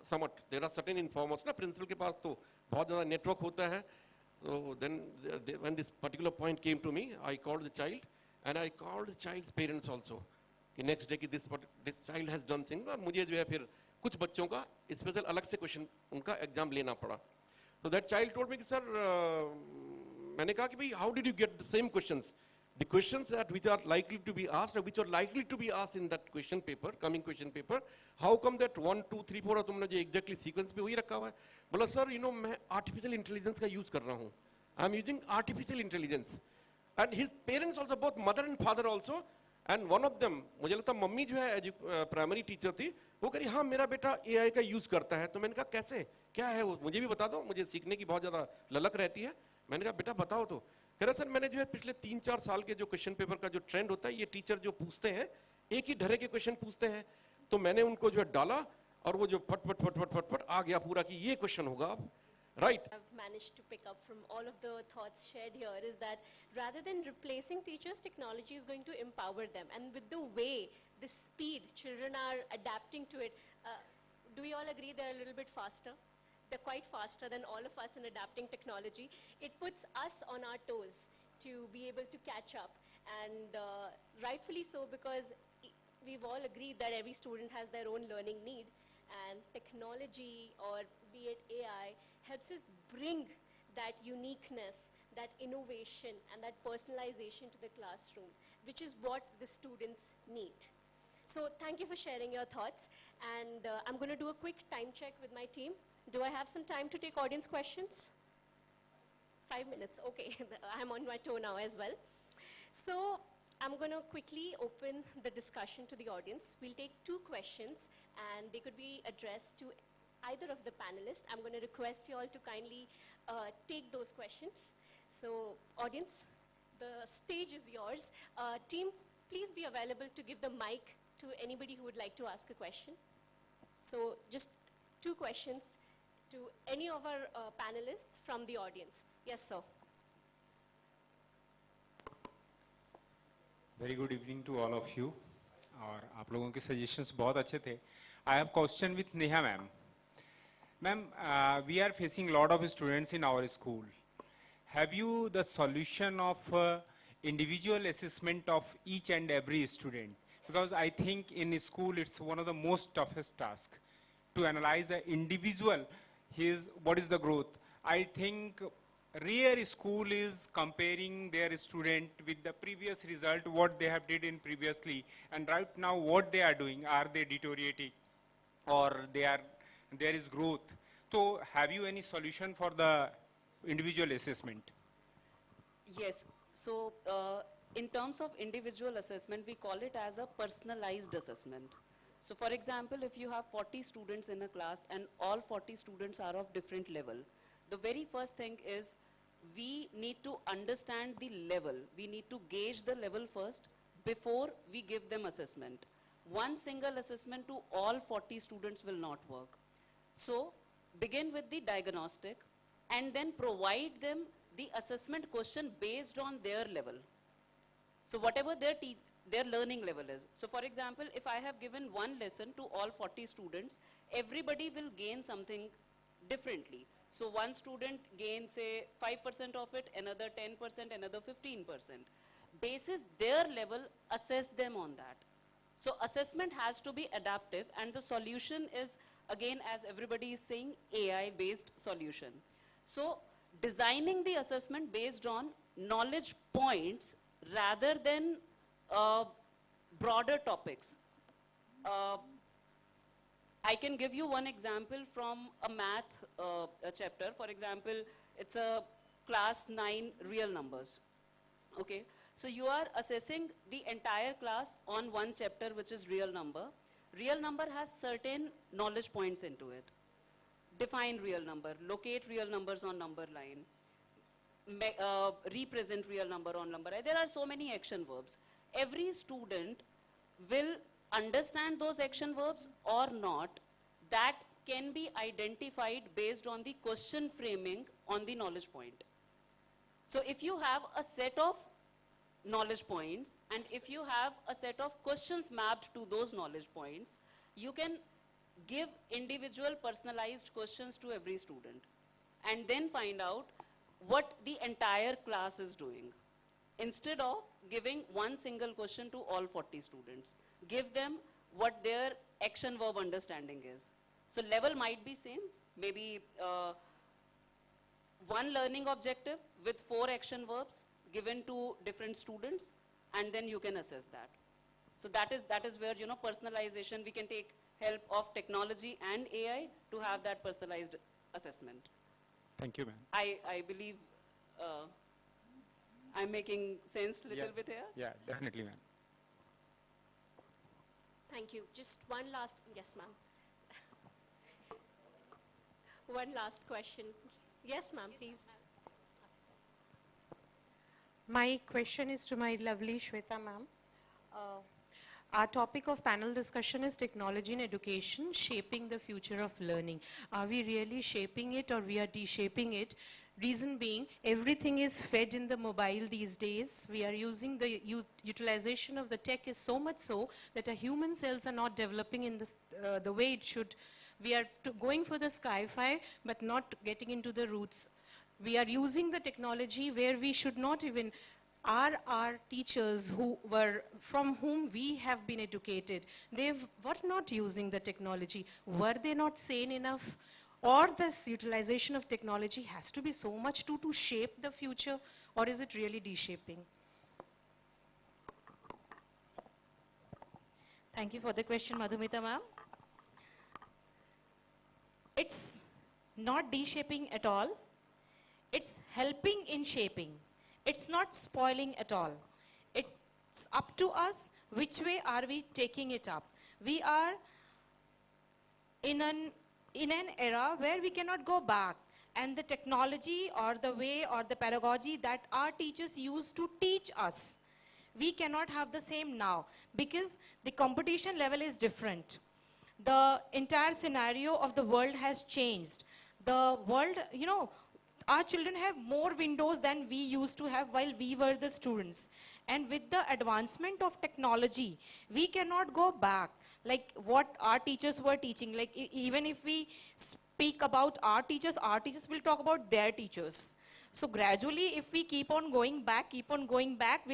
somewhat, there are certain informers ना principal के पास तो बहुत ज़्यादा network होता है. So then when this particular point came to me, I called the child and I called the child's parents also. कि next day कि this child has done thing, और मुझे जो है फिर कुछ बच्चों का special अलग से question उनका exam लेना पड़ा. So that child told me कि sir मैंने कहा कि भाई how did you get the same questions? The questions that which are likely to be asked, or which are likely to be asked in that question paper, coming question paper, how come that 1, 2, 3, 4 तुमने जो exactly sequence पे वही रखा हुआ है? बोला sir मैं artificial intelligence का use कर रहा हूँ. I'm using artificial intelligence. And his parents also, both mother and father also, and one of them, मुझे लगता मम्मी जो है प्राइमरी टीचर थी, वो कह रही हाँ मेरा बेटा AI का यूज करता है. तो मैंने कहा कैसे, क्या है वो, मुझे भी बता दो, मुझे सीखने की बहुत ज्यादा ललक रहती है. मैंने कहा बेटा बताओ तो. कह रहा सर मैंने जो है पिछले 3-4 साल के जो क्वेश्चन पेपर का जो ट्रेंड होता है, ये टीचर जो पूछते हैं एक ही ढरे के क्वेश्चन पूछते हैं, तो मैंने उनको जो है डाला और वो जो फट फट फट फट फट फट आ गया पूरा कि ये क्वेश्चन होगा अब. Right. I've managed to pick up from all of the thoughts shared here is that rather than replacing teachers, technology is going to empower them. And with the way, the speed children are adapting to it, do we all agree they're a little bit faster? They're quite faster than all of us in adapting technology. It puts us on our toes to be able to catch up. And rightfully so, because we've all agreed that every student has their own learning need, and technology, or be it AI, helps us bring that uniqueness, that innovation, and that personalization to the classroom, which is what the students need. So thank you for sharing your thoughts, and I'm going to do a quick time check with my team. Do I have some time to take audience questions? 5 minutes, okay. I'm on my toe now as well. So I'm going to quickly open the discussion to the audience. We'll take 2 questions, and they could be addressed to either of the panelists. I'm going to request you all to kindly take those questions. So audience, the stage is yours. Team, please be available to give the mic to anybody who would like to ask a question. So just 2 questions to any of our panelists from the audience. Yes, sir. Very good evening to all of you. और आप लोगों के suggestions बहुत अच्छे थे. I have question with Neha ma'am. Ma'am, we are facing a lot of students in our school. Have you the solution of individual assessment of each and every student? Because I think in school it's one of the most toughest tasks to analyze an individual, what is the growth. I think rare school is comparing their student with the previous result, what they have did in previously, and right now what they are doing, are they deteriorating or there is growth. So have you any solution for the individual assessment? Yes. So in terms of individual assessment, we call it as a personalized assessment. So for example, if you have 40 students in a class and all 40 students are of different level, the very first thing is we need to understand the level. We need to gauge the level first before we give them assessment. One single assessment to all 40 students will not work. So begin with the diagnostic and then provide them the assessment question based on their level. So whatever their learning level is. So for example, if I have given one lesson to all 40 students, everybody will gain something differently. So one student gains, say, 5% of it, another 10%, another 15%. Basis their level, assess them on that. So assessment has to be adaptive, and the solution is, again, as everybody is saying, AI-based solution. So designing the assessment based on knowledge points rather than broader topics. I can give you one example from a math chapter. For example, it's a class 9 real numbers. Okay, so you are assessing the entire class on one chapter, which is real number. Real number has certain knowledge points into it. Define real number, locate real numbers on number line, represent real number on number line. There are so many action verbs. Every student will understand those action verbs or not. That can be identified based on the question framing on the knowledge point. So if you have a set of knowledge points and if you have a set of questions mapped to those knowledge points, you can give individual personalized questions to every student and then find out what the entire class is doing. Instead of giving one single question to all 40 students, give them what their action verb understanding is. So level might be same, maybe one learning objective with 4 action verbs given to different students, and then you can assess that. So that is where, you know, personalization, we can take help of technology and AI to have that personalized assessment. Thank you, ma'am. I believe I'm making sense a little bit here. Yeah, definitely, ma'am. Thank you. Just one last, yes, ma'am. One last question. Yes, ma'am, please. My question is to my lovely Shweta ma'am. Our topic of panel discussion is technology in education, shaping the future of learning. Are we really shaping it or we are de-shaping it? Reason being, everything is fed in the mobile these days. We are using the utilization of the tech is so much so that our human cells are not developing in the way it should. We are going for the sci-fi, but not getting into the roots. We are using the technology where we should not even are our teachers from whom we have been educated, they were not using the technology. Were they not sane enough? Or this utilization of technology has to be so much to shape the future, or is it really de-shaping? Thank you for the question, Madhumita ma'am. It's not de-shaping at all. It's helping in shaping. It's not spoiling at all. It's up to us which way are we taking it up. We are in an era where we cannot go back, and the technology or the way or the pedagogy that our teachers used to teach us, we cannot have the same now because the competition level is different. The entire scenario of the world has changed. The world, our children have more windows than we used to have while we were the students. And with the advancement of technology, we cannot go back. Like what our teachers were teaching, like even if we speak about our teachers will talk about their teachers. So gradually, if we keep on going back, we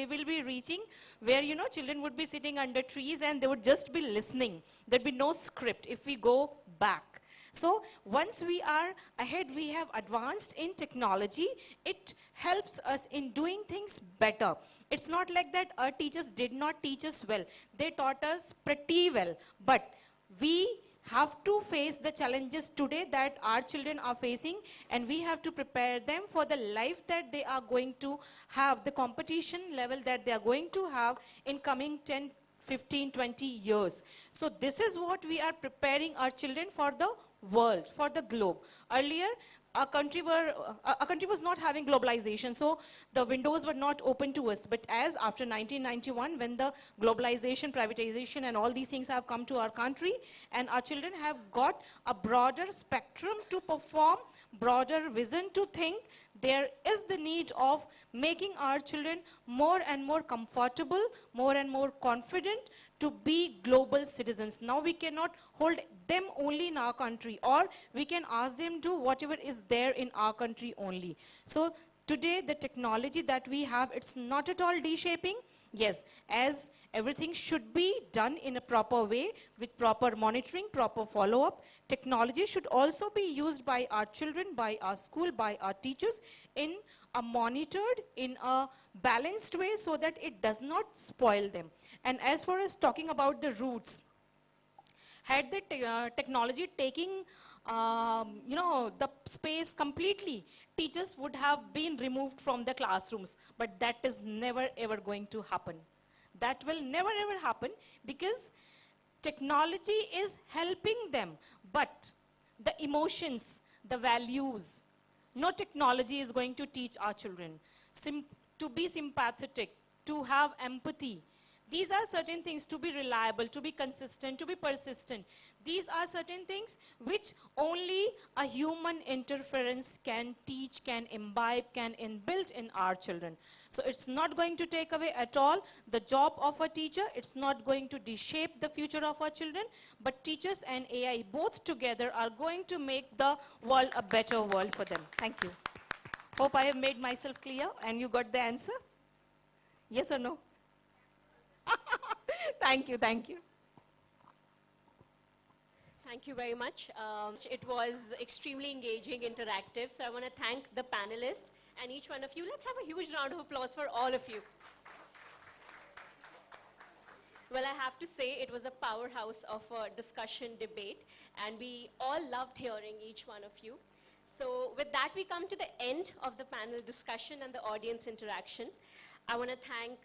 will be reaching where, children would be sitting under trees and they would just be listening. There'd be no script if we go back. So once we are ahead, we have advanced in technology, it helps us in doing things better. It's not like that our teachers did not teach us well. They taught us pretty well, but we have to face the challenges today that our children are facing, and we have to prepare them for the life that they are going to have, the competition level that they are going to have in coming 10, 15, 20 years. So this is what we are preparing our children for the world, for the globe. Earlier, our country was not having globalization, so the windows were not open to us. But as after 1991, when the globalization, privatization, and all these things have come to our country, and our children have got a broader spectrum to perform, broader vision to think, there is the need of making our children more and more comfortable, more and more confident to be global citizens. Now we cannot hold them only in our country, or we can ask them to do whatever is there in our country only. So today the technology that we have, it's not at all de-shaping. Yes, as everything should be done in a proper way with proper monitoring, proper follow-up, technology should also be used by our children, by our school, by our teachers in a monitored, in a balanced way so that it does not spoil them. And as far as talking about the roots, had the technology taking the space completely, teachers would have been removed from the classrooms, but that is never ever going to happen. That will never ever happen because technology is helping them, but the emotions, the values, no technology is going to teach our children. To be sympathetic, to have empathy, these are certain things, to be reliable, to be consistent, to be persistent. These are certain things which only a human interference can teach, can imbibe, can inbuild in our children. So it's not going to take away at all the job of a teacher. It's not going to de-shape the future of our children. But teachers and AI both together are going to make the world a better world for them. Thank you. Hope I have made myself clear and you got the answer. Yes or no? Thank you, thank you. Thank you very much. It was extremely engaging, interactive. So I want to thank the panelists and each one of you. Let's have a huge round of applause for all of you. Well, I have to say it was a powerhouse of a discussion, debate, and we all loved hearing each one of you. So with that, we come to the end of the panel discussion and the audience interaction. I want to thank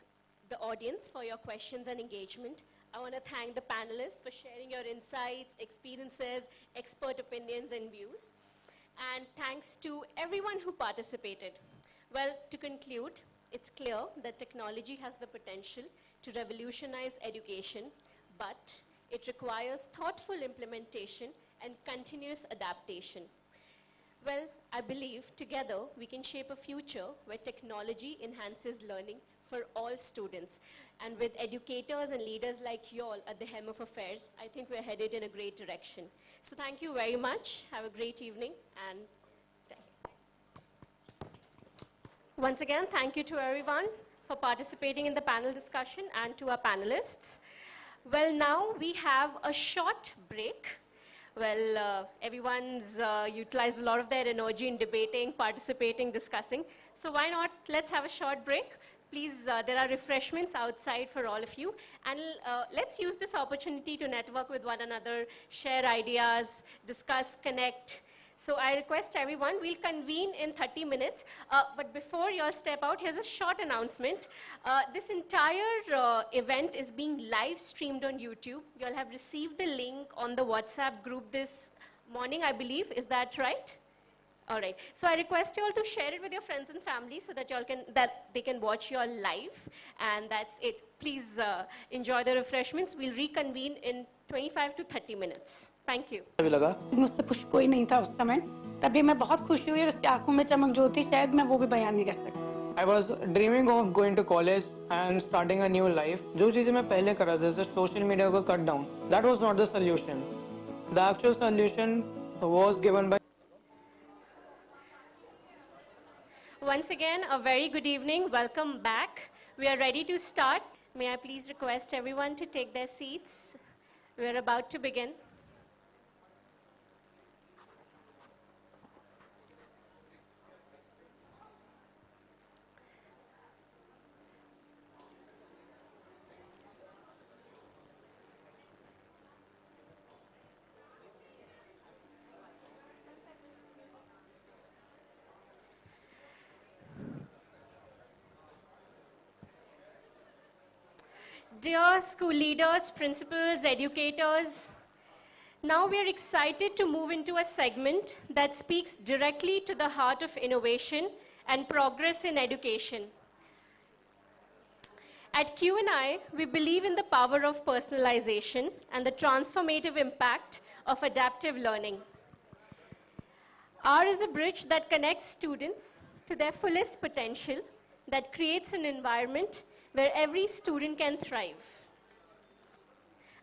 the audience for your questions and engagement. I want to thank the panelists for sharing your insights, experiences, expert opinions, and views. And thanks to everyone who participated. Well, to conclude, it's clear that technology has the potential to revolutionize education, but it requires thoughtful implementation and continuous adaptation. Well, I believe together we can shape a future where technology enhances learning for all students. And with educators and leaders like you all at the helm of affairs, I think we're headed in a great direction. So thank you very much. Have a great evening. And once again, thank you to everyone. for participating in the panel discussion and to our panelists. Well, now we have a short break. Well, everyone's utilized a lot of their energy in debating, participating, discussing. So why not, let's have a short break. Please, there are refreshments outside for all of you. And let's use this opportunity to network with one another, share ideas, discuss, connect. So I request everyone, we'll convene in 30 minutes. But before you all step out, here's a short announcement. This entire event is being live streamed on YouTube. You all have received the link on the WhatsApp group this morning, I believe. Is that right? All right. So I request you all to share it with your friends and family so that they can watch you all live. And that's it. Please enjoy the refreshments. We'll reconvene in 25 to 30 minutes. Thank you. मुझसे खुश कोई नहीं था उस समय, तभी मैं बहुत खुशी हुई और उसकी आंखों में चमक जो थी शायद मैं वो भी बयान नहीं कर सकती। I was dreaming of going to college and starting a new life. जो चीजें मैं पहले कर रहा था, जैसे social media को cut down, that was not the solution. The actual solution was given by. Once again, a very good evening. Welcome back. We are ready to start. May I please request everyone to take their seats? We are about to begin. Dear school leaders, principals, educators, now we are excited to move into a segment that speaks directly to the heart of innovation and progress in education. At Q&I, we believe in the power of personalization and the transformative impact of adaptive learning. R is a bridge that connects students to their fullest potential, that creates an environment where every student can thrive.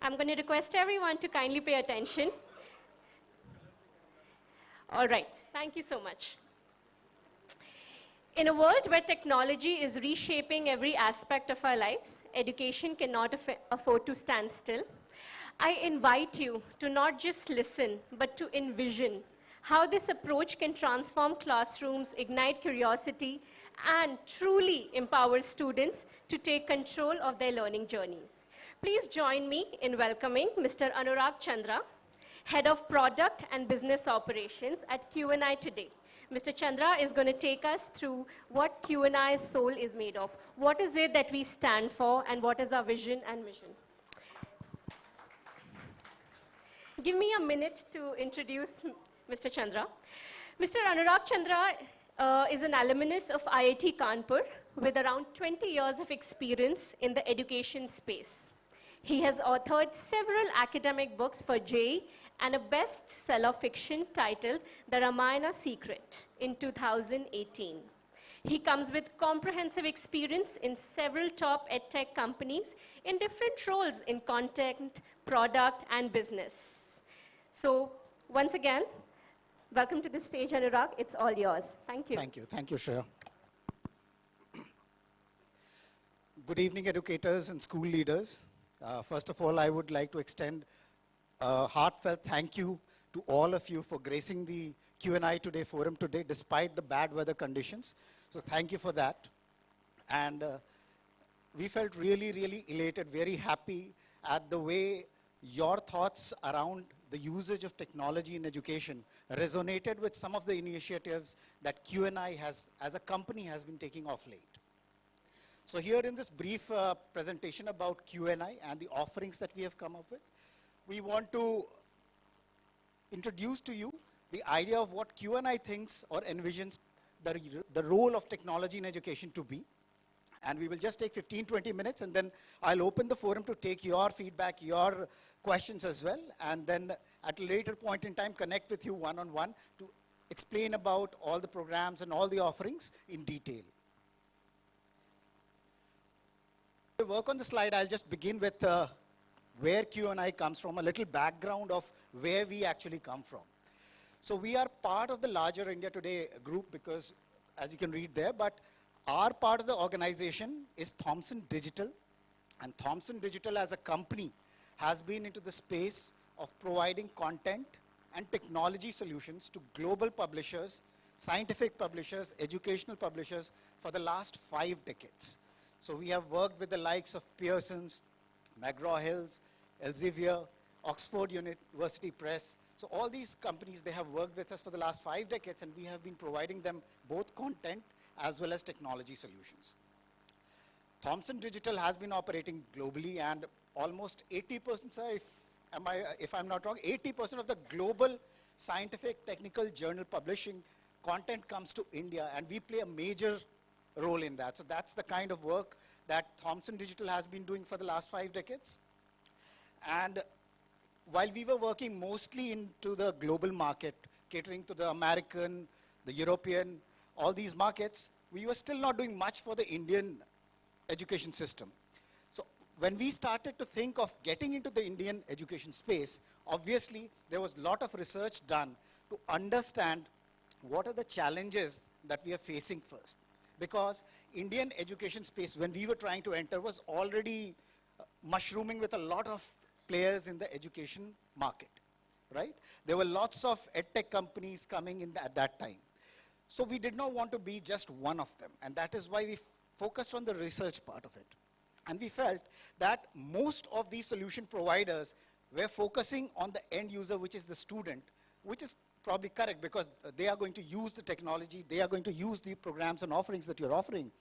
I'm going to request everyone to kindly pay attention. All right, thank you so much. In a world where technology is reshaping every aspect of our lives, education cannot afford to stand still. I invite you to not just listen, but to envision how this approach can transform classrooms, ignite curiosity, and truly empower students to take control of their learning journeys. Please join me in welcoming Mr. Anurag Chandra, Head of Product and Business Operations at Q&I Today. Mr. Chandra is going to take us through what Q&I's soul is made of. What is it that we stand for, and what is our vision and mission? Give me a minute to introduce Mr. Chandra. Mr. Anurag Chandra is an alumnus of IIT Kanpur with around 20 years of experience in the education space. He has authored several academic books for JEE and a bestseller fiction titled The Ramayana Secret in 2018. He comes with comprehensive experience in several top edtech companies in different roles in content, product, and business. So once again, welcome to the stage, Anurag. It's all yours. Thank you. Thank you. Thank you, Shreya. Good evening, educators and school leaders. First of all, I would like to extend a heartfelt thank you to all of you for gracing the Q&I Today forum today, despite the bad weather conditions. So thank you for that. And we felt really, really elated, very happy at the way your thoughts around the usage of technology in education resonated with some of the initiatives that Q&I has, as a company, has been taking off late. So here in this brief presentation about Q&I and the offerings that we have come up with, we want to introduce to you the idea of what Q&I thinks or envisions the role of technology in education to be. And we will just take 15-20 minutes, and then I'll open the forum to take your feedback, your questions as well, and then at a later point in time connect with you one-on-one to explain about all the programs and all the offerings in detail. To work on the slide, I'll just begin with where Q&I comes from, a little background of where we actually come from. So we are part of the larger India Today group because, as you can read there, but Our part of the organization is Thomson Digital, and Thomson Digital as a company has been into the space of providing content and technology solutions to global publishers, scientific publishers, educational publishers for the last 5 decades. So we have worked with the likes of Pearson's, McGraw-Hill's, Elsevier, Oxford University Press. So all these companies, they have worked with us for the last 5 decades, and we have been providing them both content as well as technology solutions. Thomson Digital has been operating globally, and almost 80%, sir, if I'm not wrong, 80% of the global scientific technical journal publishing content comes to India, and we play a major role in that. So that's the kind of work that Thomson Digital has been doing for the last 5 decades. And while we were working mostly into the global market, catering to the American, the European, all these markets, we were still not doing much for the Indian education system. So when we started to think of getting into the Indian education space, obviously there was a lot of research done to understand what are the challenges that we are facing first. Because Indian education space, when we were trying to enter, was already mushrooming with a lot of players in the education market, right? There were lots of edtech companies coming in at that time. So we did not want to be just one of them, and that is why we focused on the research part of it. And we felt that most of these solution providers were focusing on the end user, which is the student, which is probably correct because they are going to use the technology, they are going to use the programs and offerings that you're offering.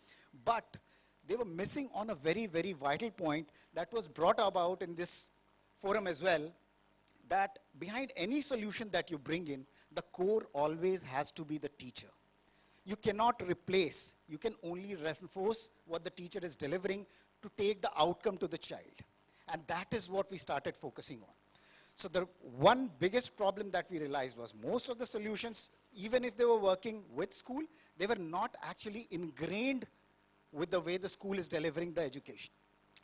But they were missing on a very, very vital point that was brought about in this forum as well, that behind any solution that you bring in, the core always has to be the teacher. You cannot replace, you can only reinforce what the teacher is delivering to take the outcome to the child. And that is what we started focusing on. So the one biggest problem that we realized was most of the solutions, even if they were working with school, they were not actually ingrained with the way the school is delivering the education.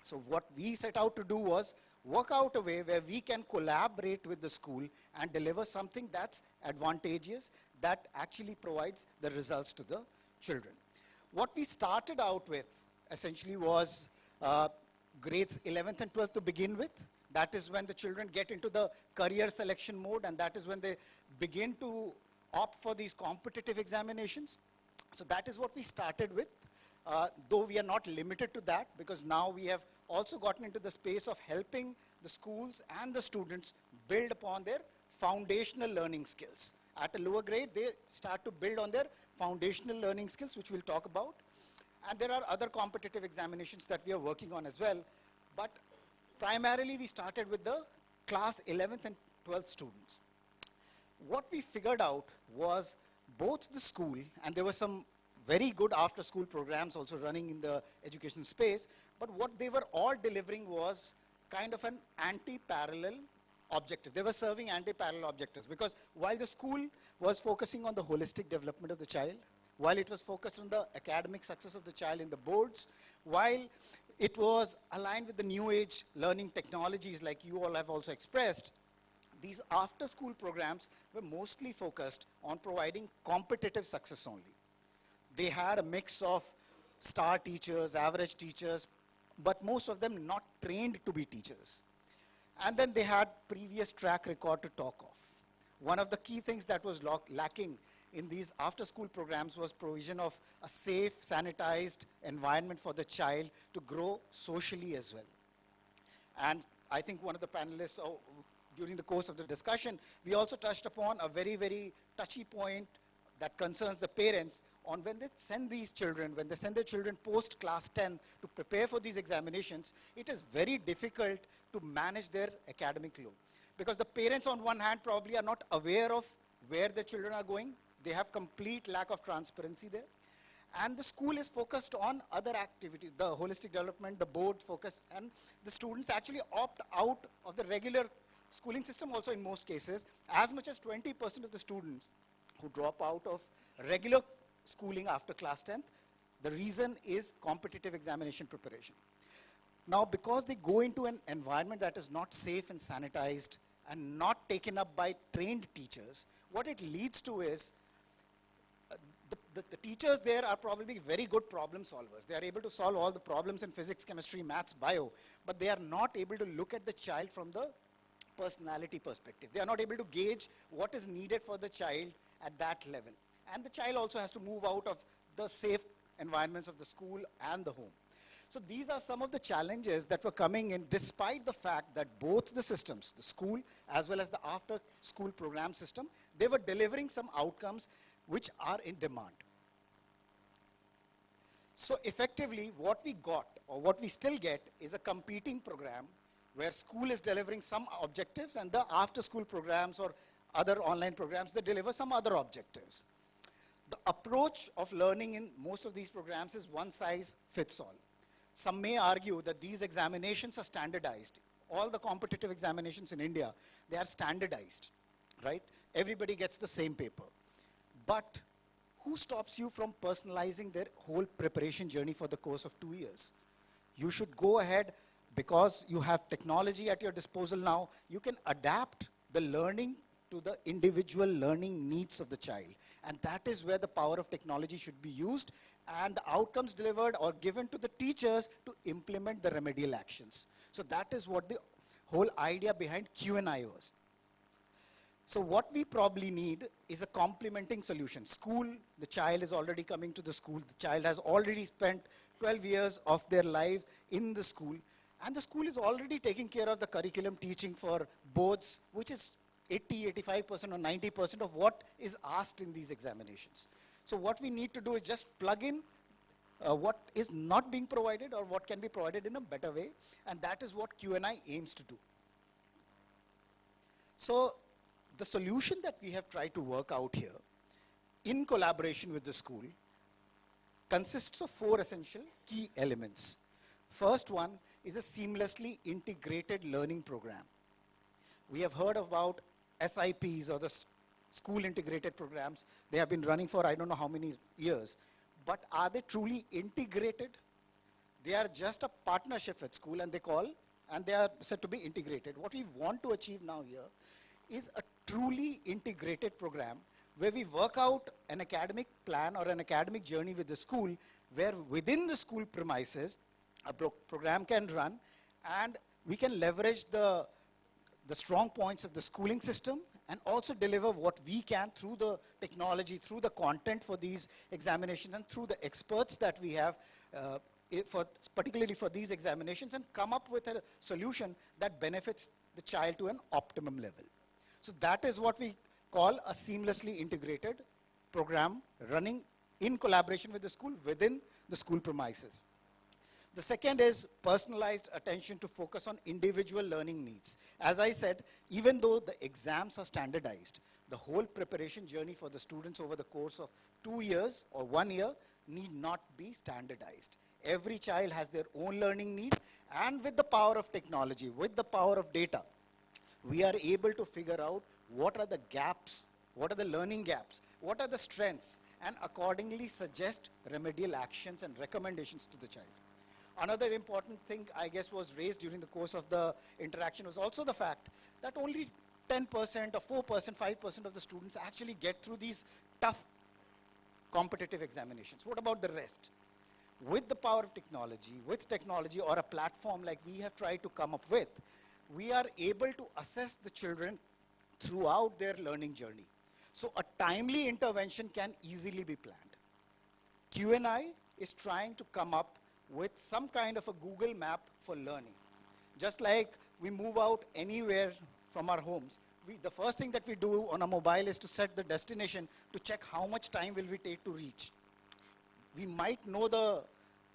So what we set out to do was work out a way where we can collaborate with the school and deliver something that's advantageous, that actually provides the results to the children. What we started out with essentially was grades 11th and 12th to begin with. That is when the children get into the career selection mode, and that is when they begin to opt for these competitive examinations. So that is what we started with, though we are not limited to that, because now we have also gotten into the space of helping the schools and the students build upon their foundational learning skills. At a lower grade, they start to build on their foundational learning skills, which we'll talk about. And there are other competitive examinations that we are working on as well. But primarily, we started with the class 11th and 12th students. What we figured out was both the school, and there were some very good after-school programs also running in the education space, but what they were all delivering was kind of an anti-parallel objective. They were serving anti-parallel objectives because while the school was focusing on the holistic development of the child, while it was focused on the academic success of the child in the boards, while it was aligned with the new age learning technologies like you all have also expressed, these after-school programs were mostly focused on providing competitive success only. They had a mix of star teachers, average teachers, but most of them not trained to be teachers. And then they had previous track record to talk of. One of the key things that was lacking in these after-school programs was provision of a safe, sanitized environment for the child to grow socially as well. And I think one of the panelists, during the course of the discussion, we also touched upon a very, very touchy point that concerns the parents on when they send these children, when they send their children post class 10 to prepare for these examinations, it is very difficult to manage their academic load. Because the parents on one hand probably are not aware of where their children are going. They have complete lack of transparency there. And the school is focused on other activities, the holistic development, the board focus, and the students actually opt out of the regular schooling system also in most cases. As much as 20% of the students who drop out of regular schooling after class 10th, the reason is competitive examination preparation. Now, because they go into an environment that is not safe and sanitized and not taken up by trained teachers, what it leads to is the teachers there are probably very good problem solvers. They are able to solve all the problems in physics, chemistry, maths, bio, but they are not able to look at the child from the personality perspective. They are not able to gauge what is needed for the child at that level. And the child also has to move out of the safe environments of the school and the home. So these are some of the challenges that were coming in despite the fact that both the systems, the school as well as the after school program system, they were delivering some outcomes which are in demand. So effectively what we got or what we still get is a competing program where school is delivering some objectives and the after school programs or other online programs, they deliver some other objectives. The approach of learning in most of these programs is one size fits all. Some may argue that these examinations are standardized. All the competitive examinations in India, they are standardized, right? Everybody gets the same paper. But who stops you from personalizing their whole preparation journey for the course of 2 years? You should go ahead because you have technology at your disposal now. You can adapt the learning to the individual learning needs of the child. And that is where the power of technology should be used and the outcomes delivered or given to the teachers to implement the remedial actions. So that is what the whole idea behind Q&I was. So what we probably need is a complementing solution. School, the child is already coming to the school. The child has already spent 12 years of their lives in the school. And the school is already taking care of the curriculum teaching for boards, which is 80, 85% or 90% of what is asked in these examinations. So what we need to do is just plug in what is not being provided or what can be provided in a better way. And that is what Q&I aims to do. So the solution that we have tried to work out here in collaboration with the school consists of 4 essential key elements. First one is a seamlessly integrated learning program. We have heard about SIPs or the school integrated programs. They have been running for I don't know how many years. But are they truly integrated? They are just a partnership with school and they are said to be integrated. What we want to achieve now here is a truly integrated program where we work out an academic plan or an academic journey with the school where within the school premises a program can run and we can leverage the strong points of the schooling system and also deliver what we can through the technology, through the content for these examinations and through the experts that we have particularly for these examinations and come up with a solution that benefits the child to an optimum level. So that is what we call a seamlessly integrated program running in collaboration with the school within the school premises. The second is personalized attention to focus on individual learning needs. As I said, even though the exams are standardized, the whole preparation journey for the students over the course of 2 years or 1 year need not be standardized. Every child has their own learning need, and with the power of technology, with the power of data, we are able to figure out what are the gaps, what are the learning gaps, what are the strengths, and accordingly suggest remedial actions and recommendations to the child. Another important thing, I guess, was raised during the course of the interaction was also the fact that only 10% or 4%, 5% of the students actually get through these tough competitive examinations. What about the rest? With the power of technology, with technology or a platform like we have tried to come up with, we are able to assess the children throughout their learning journey. So a timely intervention can easily be planned. Q&I is trying to come up with some kind of a Google map for learning. Just like we move out anywhere from our homes, the first thing that we do on a mobile is to set the destination to check how much time will we take to reach. We might know the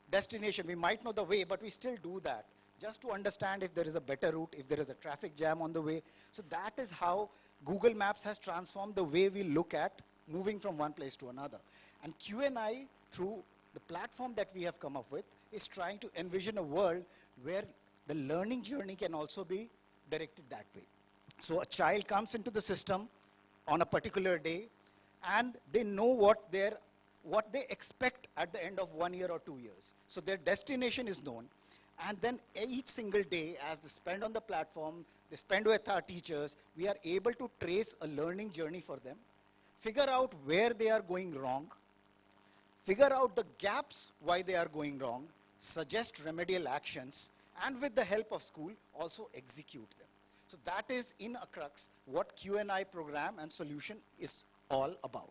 destination, we might know the way, but we still do that just to understand if there is a better route, if there is a traffic jam on the way. So that is how Google Maps has transformed the way we look at moving from one place to another. And Q&I, through the platform that we have come up with, is trying to envision a world where the learning journey can also be directed that way. So a child comes into the system on a particular day and they know what they expect at the end of 1 year or 2 years. So their destination is known. And then each single day, as they spend on the platform, they spend with our teachers, we are able to trace a learning journey for them, figure out where they are going wrong, figure out the gaps why they are going wrong, suggest remedial actions, and with the help of school, also execute them. So that is in a crux what Q&I program and solution is all about.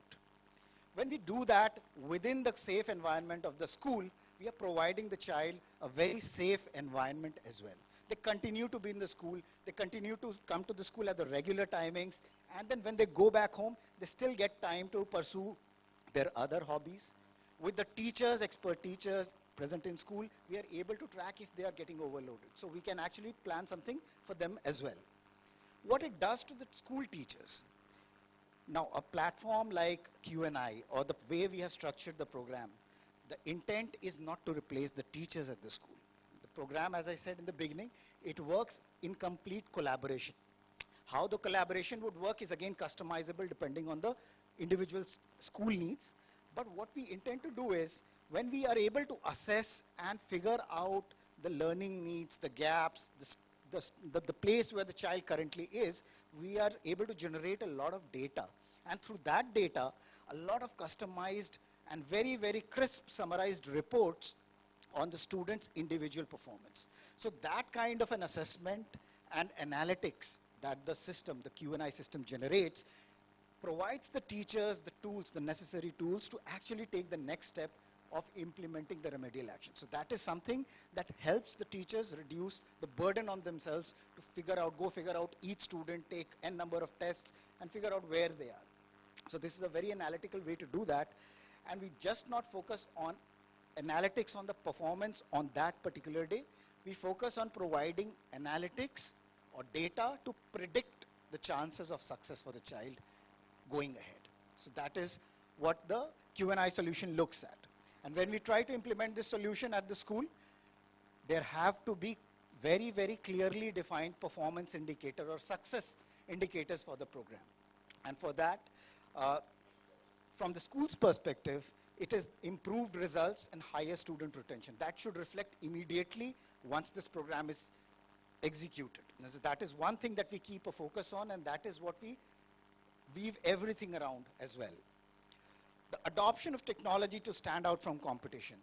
When we do that within the safe environment of the school, we are providing the child a very safe environment as well. They continue to be in the school, they continue to come to the school at the regular timings, and then when they go back home, they still get time to pursue their other hobbies. With the teachers, expert teachers present in school, we are able to track if they are getting overloaded. So we can actually plan something for them as well. What it does to the school teachers. Now, a platform like Q&I, or the way we have structured the program, the intent is not to replace the teachers at the school. The program, as I said in the beginning, it works in complete collaboration. How the collaboration would work is again customizable depending on the individual school needs. But what we intend to do is, when we are able to assess and figure out the learning needs, the gaps, the place where the child currently is, we are able to generate a lot of data. And through that data, a lot of customized and very, very crisp summarized reports on the student's individual performance. So that kind of an assessment and analytics that the system, the Q&I system generates, provides the teachers the tools, the necessary tools to actually take the next step of implementing the remedial action. So that is something that helps the teachers reduce the burden on themselves to go figure out each student, take n number of tests, and figure out where they are. So this is a very analytical way to do that. And we just not focus on analytics on the performance on that particular day. We focus on providing analytics or data to predict the chances of success for the child going ahead. So that is what the Q&I solution looks at. And when we try to implement this solution at the school, there have to be very, very clearly defined performance indicator or success indicators for the program. And for that, from the school's perspective, it is improved results and higher student retention. That should reflect immediately once this program is executed. And so that is one thing that we keep a focus on, and that is what we weave everything around as well. The adoption of technology to stand out from competition.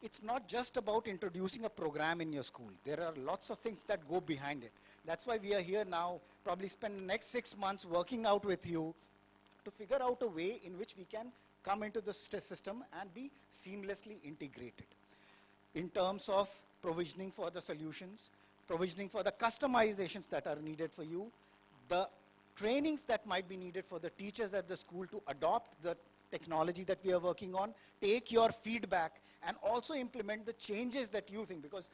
It's not just about introducing a program in your school. There are lots of things that go behind it. That's why we are here now, probably spend the next 6 months working out with you to figure out a way in which we can come into the system and be seamlessly integrated. In terms of provisioning for the solutions, provisioning for the customizations that are needed for you, the trainings that might be needed for the teachers at the school to adopt the technology that we are working on, take your feedback, and also implement the changes that you think, because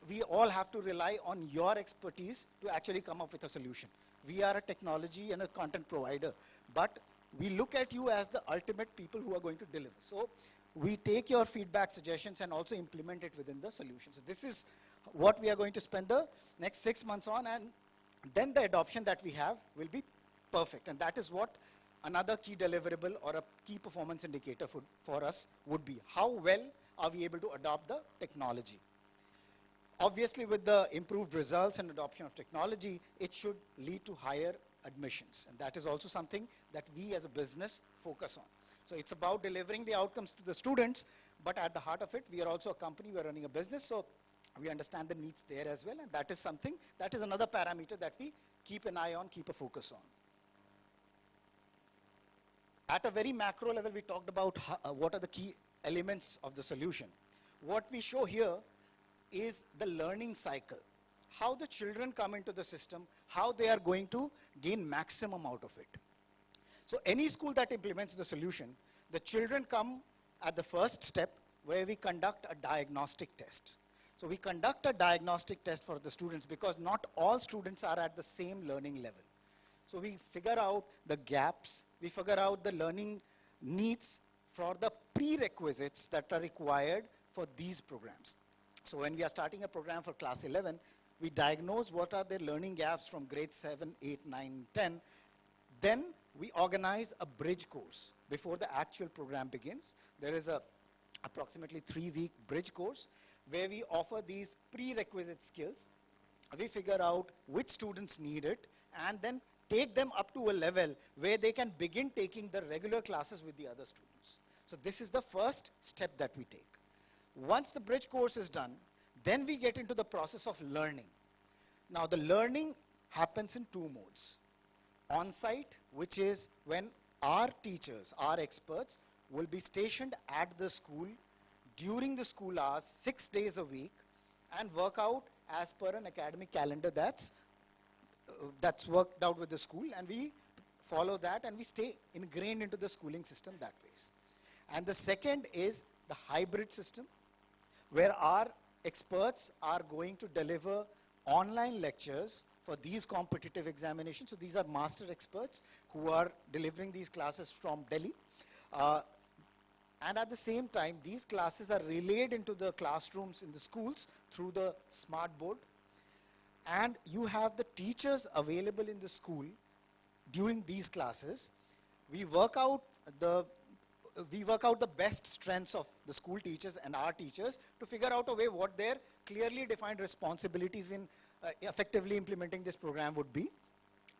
we all have to rely on your expertise to actually come up with a solution. We are a technology and a content provider, but we look at you as the ultimate people who are going to deliver. So we take your feedback, suggestions, and also implement it within the solution. So this is what we are going to spend the next 6 months on, and then the adoption that we have will be perfect. And that is what another key deliverable or a key performance indicator for us would be. How well are we able to adopt the technology? Obviously, with the improved results and adoption of technology, it should lead to higher admissions. And that is also something that we as a business focus on. So it's about delivering the outcomes to the students, but at the heart of it, we are also a company, we are running a business, so we understand the needs there as well, and that is something, that is another parameter that we keep an eye on, keep a focus on. At a very macro level, we talked about what are the key elements of the solution. What we show here is the learning cycle. How the children come into the system, how they are going to gain maximum out of it. So any school that implements the solution, the children come at the first step where we conduct a diagnostic test. So we conduct a diagnostic test for the students because not all students are at the same learning level. So we figure out the gaps, we figure out the learning needs for the prerequisites that are required for these programs. So when we are starting a program for class 11, we diagnose what are the learning gaps from grade 7, 8, 9, 10. Then we organize a bridge course before the actual program begins. There is a approximately 3-week bridge course where we offer these prerequisite skills. We figure out which students need it and then take them up to a level where they can begin taking the regular classes with the other students. So this is the first step that we take. Once the bridge course is done, then we get into the process of learning. Now the learning happens in two modes. On-site, which is when our teachers, our experts, will be stationed at the school during the school hours, 6 days a week, and work out as per an academic calendar that's worked out with the school, and we follow that and we stay ingrained into the schooling system that way. And the second is the hybrid system, where our experts are going to deliver online lectures for these competitive examinations. So these are master experts who are delivering these classes from Delhi. And at the same time, these classes are relayed into the classrooms in the schools through the smart board. And you have the teachers available in the school during these classes. We work out the best strengths of the school teachers and our teachers to figure out a way what their clearly defined responsibilities in effectively implementing this program would be.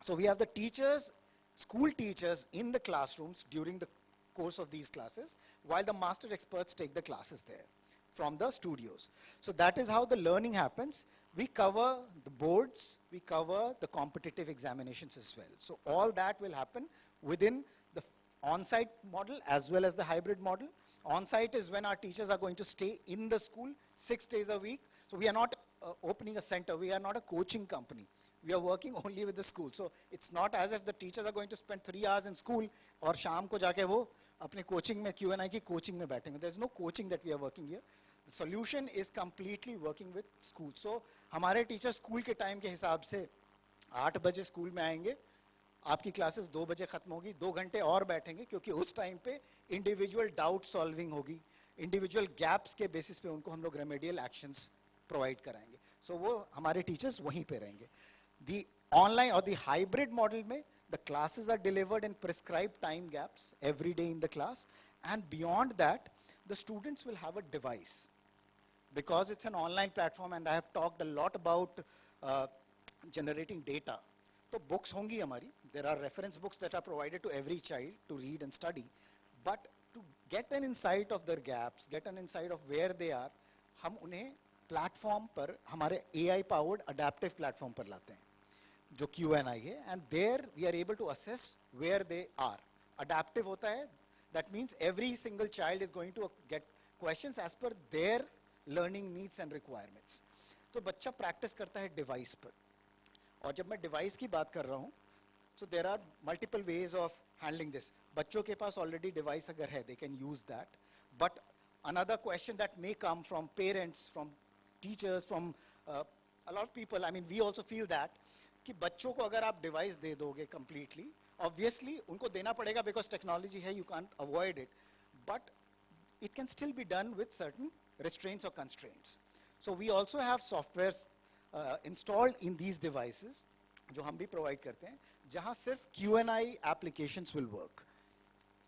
So we have the teachers, school teachers in the classrooms during the course of these classes, while the master experts take the classes there from the studios. So that is how the learning happens. We cover the boards, we cover the competitive examinations as well. So all that will happen within the on-site model as well as the hybrid model. On-site is when our teachers are going to stay in the school 6 days a week. So we are not opening a center, we are not a coaching company. We are working only with the school. So it's not as if the teachers are going to spend 3 hours in school और शाम को जाके वो अपने coaching में Q&I की coaching में बैठेंगे. There's no coaching that we are working here. The solution is completely working with school. So हमारे teachers school के time के हिसाब से 8 बजे school में आएंगे, आपकी classes 2 बजे खत्म होगी, 2 घंटे और बैठेंगे क्योंकि उस time पे individual doubt solving होगी, individual gaps के basis पे उनको हम लोग remedial actions provide कराएंगे. So वो हमारे teachers वहीं पे रहेंगे. The online or the hybrid model में the classes are delivered in prescribed time gaps every day in the class, and beyond that the students will have a device because it's an online platform, and I have talked a lot about generating data. So books hongi hamari, there are reference books that are provided to every child to read and study, but to get an insight of their gaps, get an insight of where they are, हम उन्हें platform पर हमारे AI powered adaptive platform पर लाते हैं जो Q&I है, and there we are able to assess where they are. Adaptive होता है, that means every single child is going to get questions as per their learning needs and requirements. तो बच्चा practice करता है device पर, और जब मैं device की बात कर रहा हूँ, so there are multiple ways of handling this. बच्चों के पास already device अगर है, they can use that. But another question that may come from parents, from teachers, from a lot of people, I mean, we also feel that कि बच्चों को अगर आप device दे दोगे completely, obviously उनको देना पड़ेगा because technology है, you can't avoid it, but it can still be done with certain restraints or constraints. So we also have softwares installed in these devices जो हम भी provide करते हैं जहाँ सिर्फ Q&I applications will work.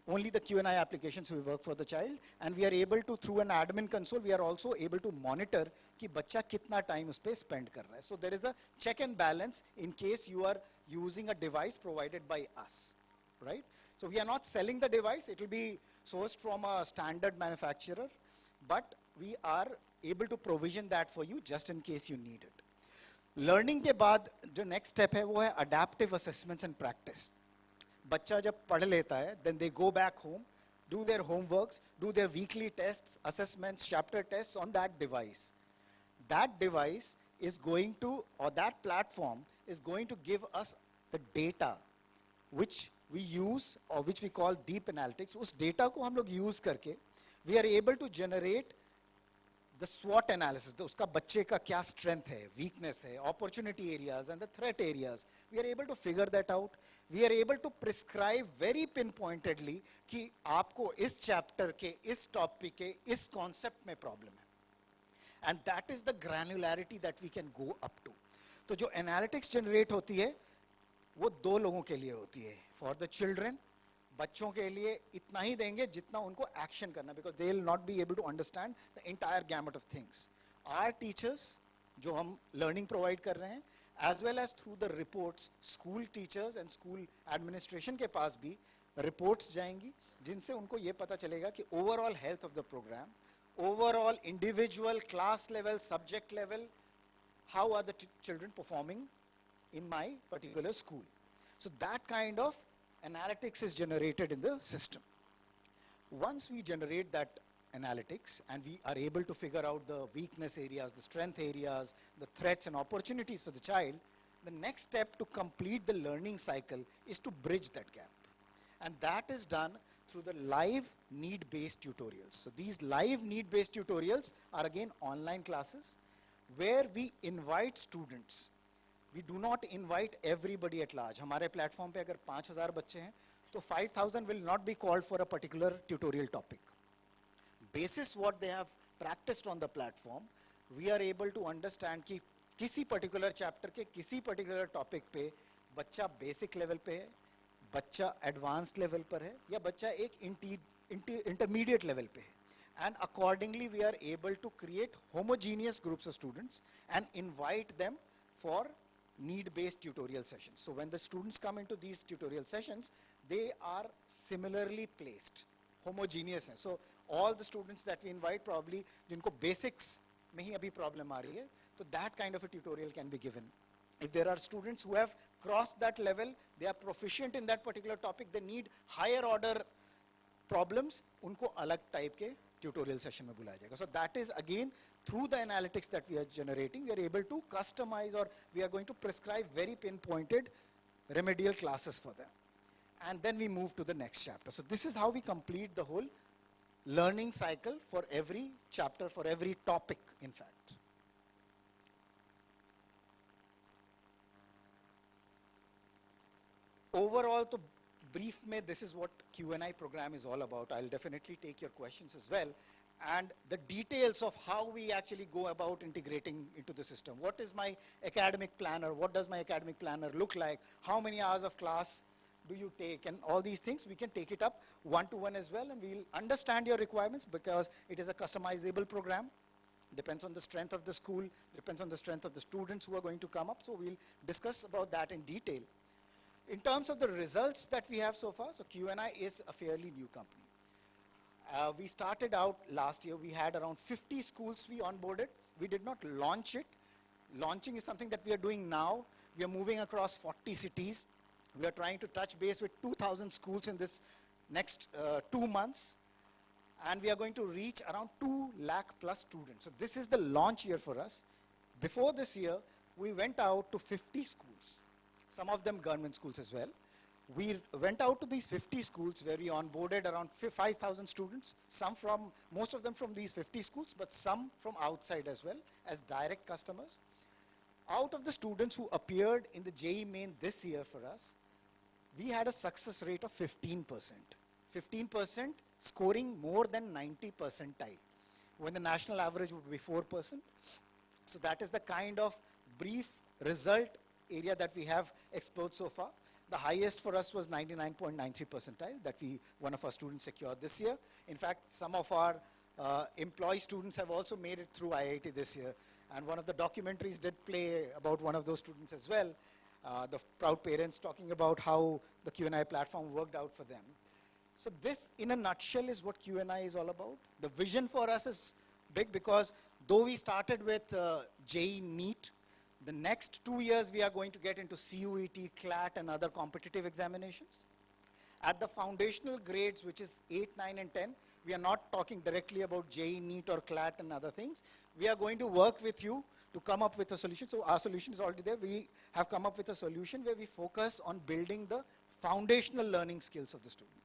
Only the Q&I applications will work for the child, and we are able to, through an admin console, we are also able to monitor कि बच्चा कितना time उस पे spend कर रहा है. So there is a check and balance in case you are using a device provided by us, right? So we are not selling the device, it will be sourced from a standard manufacturer, but we are able to provision that for you just in case you need it. Learning के बाद जो next step है वो है adaptive assessments and practice. बच्चा जब पढ़ लेता है, then they go back home, do their homeworks, do their weekly tests, assessments, chapter tests on that device. That device is going to, or that platform is going to give us the data which we use or which we call deep analytics. उस data को हम लोग use करके we are able to generate the SWOT analysis, उसका बच्चे का क्या strength है, weakness है, opportunity areas and the threat areas. We are able to figure that out. We are able to prescribe very pinpointedly कि आपको इस chapter के, इस topic के, इस concept में problem है. And that is the granularity that we can go up to. तो जो analytics generate होती है, वो दो लोगों के लिए होती है. For the children, बच्चों के लिए इतना ही देंगे जितना उनको action करना, because they will not be able to understand the entire gamut of things. Our teachers, जो हम learning provide कर रहे हैं, as well as through the reports, school teachers and school administration के पास भी reports जाएंगी, जिनसे उनको ये पता चलेगा कि overall health of the program, overall individual class level, subject level, how are the children performing in my particular school. So that kind of analytics is generated in the system. Once we generate that analytics and we are able to figure out the weakness areas, the strength areas, the threats and opportunities for the child, the next step to complete the learning cycle is to bridge that gap. And that is done through the live need-based tutorials. So these live need-based tutorials are again online classes where we invite students. We do not invite everybody at large. हमारे platform पे अगर 5,000 बच्चे हैं, तो 5,000 will not be called for a particular tutorial topic. Basis what they have practiced on the platform, we are able to understand कि किसी particular chapter के किसी particular topic पे बच्चा basic level पे है, बच्चा advanced level पर है, या बच्चा एक intermediate level पे है. And accordingly, we are able to create homogeneous groups of students and invite them for need-based tutorial sessions. So when the students come into these tutorial sessions, they are similarly placed, homogeneous. So all the students that we invite probably, जिनको basics में ही अभी problem आ रही है, so that kind of a tutorial can be given. If there are students who have crossed that level, they are proficient in that particular topic, they need higher order problems, उनको अलग type के tutorial session में बुलाया जाएगा. So that is again through the analytics that we are generating, we are able to customize or we are going to prescribe very pinpointed remedial classes for them. And then we move to the next chapter. So this is how we complete the whole learning cycle for every chapter, for every topic, in fact. Overall, to brief में, this is what Q&I program is all about. I'll definitely take your questions as well. And the details of how we actually go about integrating into the system. What is my academic planner? What does my academic planner look like? How many hours of class do you take? And all these things, we can take it up one-to-one as well, and we'll understand your requirements because it is a customizable program. Depends on the strength of the school, depends on the strength of the students who are going to come up. So we'll discuss about that in detail. In terms of the results that we have so far, so Q&I is a fairly new company. We started out last year, we had around 50 schools we onboarded. We did not launch it. Launching is something that we are doing now. We are moving across 40 cities. We are trying to touch base with 2,000 schools in this next 2 months. And we are going to reach around 2 lakh plus students. So this is the launch year for us. Before this year, we went out to 50 schools, some of them government schools as well. We went out to these 50 schools where we onboarded around 5,000 students, most of them from these 50 schools, but some from outside as well as direct customers. Out of the students who appeared in the JEE Main this year for us, we had a success rate of 15%. 15% scoring more than 90 percentile, when the national average would be 4%. So that is the kind of brief result area that we have explored so far. The highest for us was 99.93 percentile that one of our students secured this year. In fact, some of our employee students have also made it through IIT this year. And one of the documentaries did play about one of those students as well. The proud parents talking about how the Q&I platform worked out for them. So this, in a nutshell, is what Q&I is all about. The vision for us is big because though we started with JEE NEET, the next 2 years we are going to get into CUET, CLAT and other competitive examinations. At the foundational grades, which is 8, 9 and 10, we are not talking directly about JEE, NEET or CLAT and other things. We are going to work with you to come up with a solution. So our solution is already there. We have come up with a solution where we focus on building the foundational learning skills of the student.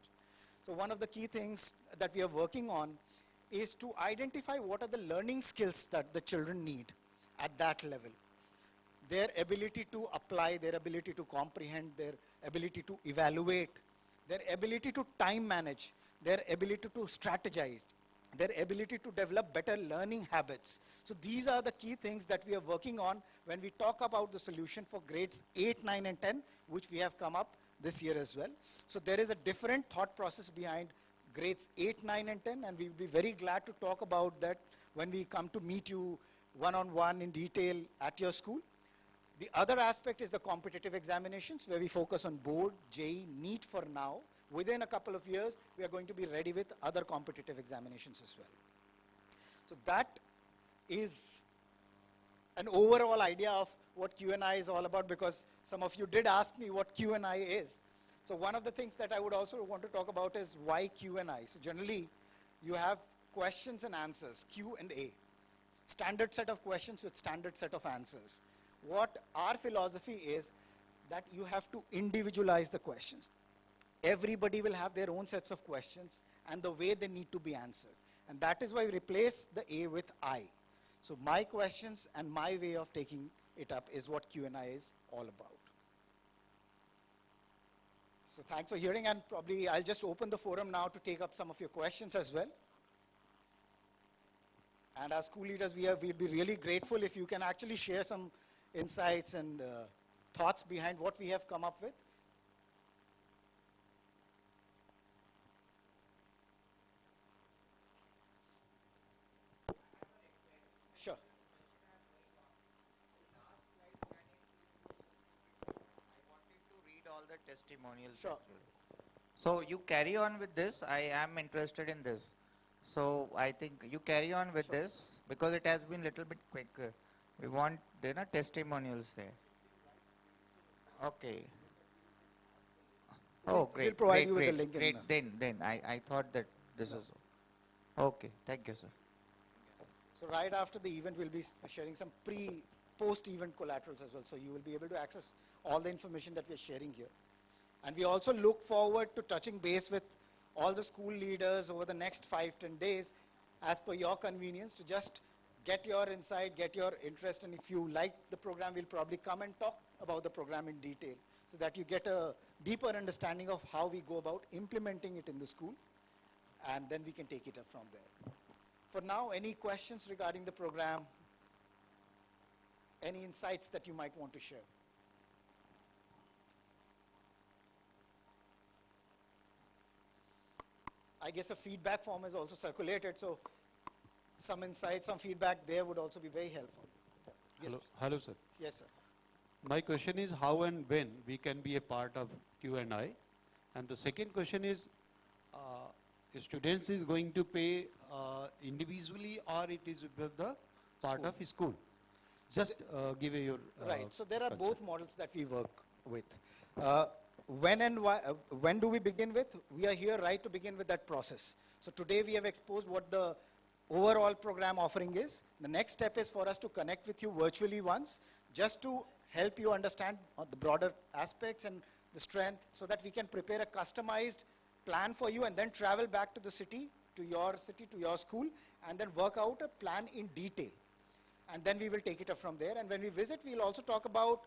So one of the key things that we are working on is to identify what are the learning skills that the children need at that level. Their ability to apply, their ability to comprehend, their ability to evaluate, their ability to time manage, their ability to strategize, their ability to develop better learning habits. So these are the key things that we are working on when we talk about the solution for grades 8, 9 and 10, which we have come up this year as well. So there is a different thought process behind grades 8, 9 and 10, and we will be very glad to talk about that when we come to meet you one-on-one in detail at your school. The other aspect is the competitive examinations where we focus on board, JEE, NEET for now, within a couple of years, we are going to be ready with other competitive examinations as well. So that is an overall idea of what Q&I is all about, because some of you did ask me what Q&I is. So one of the things that I would also want to talk about is why Q&I. So generally, you have questions and answers, Q and A. Standard set of questions with standard set of answers. What our philosophy is that you have to individualize the questions. Everybody will have their own sets of questions and the way they need to be answered. And that is why we replace the A with I. So my questions and my way of taking it up is what Q&I is all about. So thanks for hearing, and probably I'll just open the forum now to take up some of your questions as well. And as school leaders, we'd be really grateful if you can actually share some insights and thoughts behind what we have come up with. Sure. Read all the testimonials. Sure. Actually. So you carry on with this. I am interested in this. So I think you carry on with this because it has been little bit quicker. We want testimonials there. Okay. Oh, great. We'll provide great, you with great, the link. Great. Then I thought that this is okay. Thank you, sir. So right after the event, we'll be sharing some post-event collaterals as well. So you will be able to access all the information that we're sharing here. And we also look forward to touching base with all the school leaders over the next 5-10 days as per your convenience to just get your insight, get your interest. And if you like the program, we'll probably come and talk about the program in detail so that you get a deeper understanding of how we go about implementing it in the school. And then we can take it up from there. For now, any questions regarding the program? Any insights that you might want to share? I guess a feedback form is also circulated, so some insights, some feedback there would also be very helpful. Yes, Hello, sir. hello, sir. Yes, sir. My question is how and when we can be a part of Q&I. And the second question is, students is going to pay individually or it is with the part of school? Just give your Right, so there are concept. both models that we work with. When do we begin with? We are here right to begin with that process. So today we have exposed what the overall program offering is. The next step is for us to connect with you virtually once, just to help you understand the broader aspects and the strength so that we can prepare a customized plan for you and then travel back to the city, to your school, and then work out a plan in detail. And then we will take it up from there. And when we visit, we'll also talk about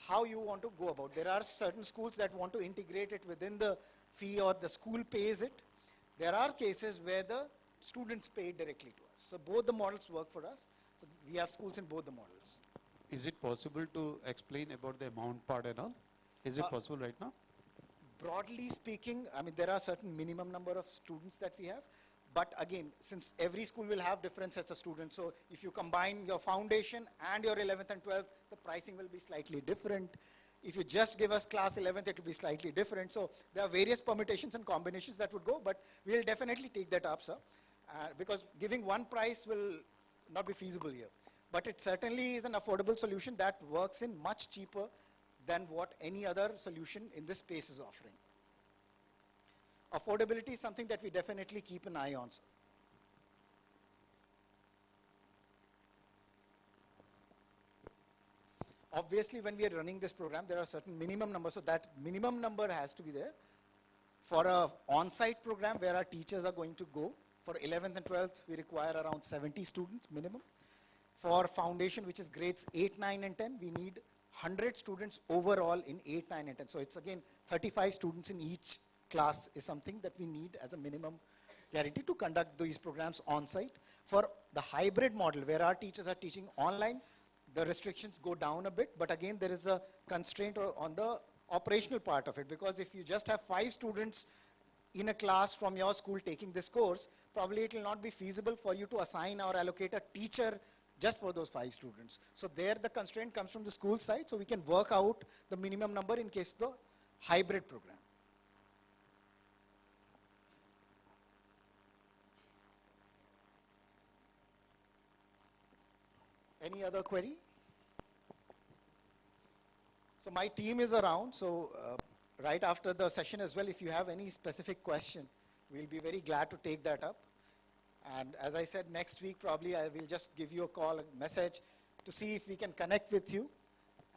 how you want to go about. There are certain schools that want to integrate it within the fee or the school pays it. There are cases where the students pay directly to us. So both the models work for us. So we have schools in both the models. Is it possible to explain about the amount part and all? Is it possible right now? Broadly speaking, I mean, there are certain minimum number of students that we have. But again, since every school will have different sets of students, so if you combine your foundation and your 11th and 12th, the pricing will be slightly different. If you just give us class 11th, it will be slightly different. So there are various permutations and combinations that would go, but we'll definitely take that up, sir. Because giving one price will not be feasible here. But it certainly is an affordable solution that works in much cheaper than what any other solution in this space is offering. Affordability is something that we definitely keep an eye on, sir. Obviously, when we are running this program, there are certain minimum numbers, so that minimum number has to be there. For a on-site program where our teachers are going to go, for 11th and 12th, we require around 70 students minimum. For foundation, which is grades 8, 9, and 10, we need 100 students overall in 8, 9, and 10. So it's again 35 students in each class is something that we need as a minimum guarantee to conduct these programs on-site. For the hybrid model, where our teachers are teaching online, the restrictions go down a bit, but again there is a constraint on the operational part of it, because if you just have 5 students in a class from your school taking this course, probably it will not be feasible for you to assign or allocate a teacher just for those 5 students. So there the constraint comes from the school side, so we can work out the minimum number in case of the hybrid program. Any other query? So my team is around, so right after the session as well, if you have any specific question, we'll be very glad to take that up. And as I said, next week probably I will just give you a call, a message to see if we can connect with you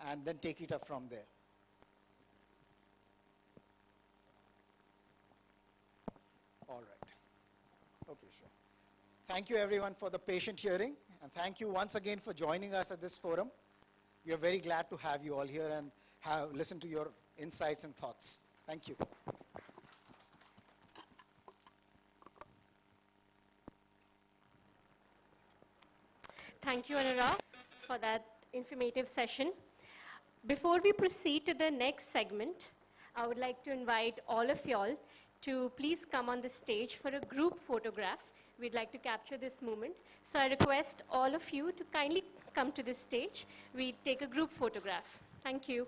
and then take it up from there. All right. Okay, sure. Thank you everyone for the patient hearing, and thank you once again for joining us at this forum. We are very glad to have you all here and listen to your insights and thoughts. Thank you. Thank you, Anurag, for that informative session. Before we proceed to the next segment, I would like to invite all of y'all to please come on the stage for a group photograph. We'd like to capture this moment. So I request all of you to kindly come to this stage. We take a group photograph. Thank you.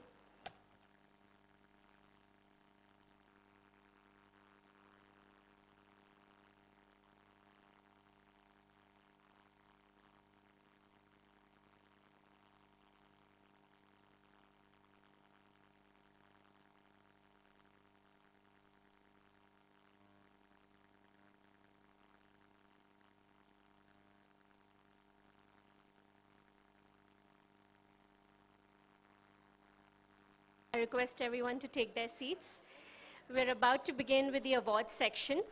I request everyone to take their seats. We're about to begin with the awards section.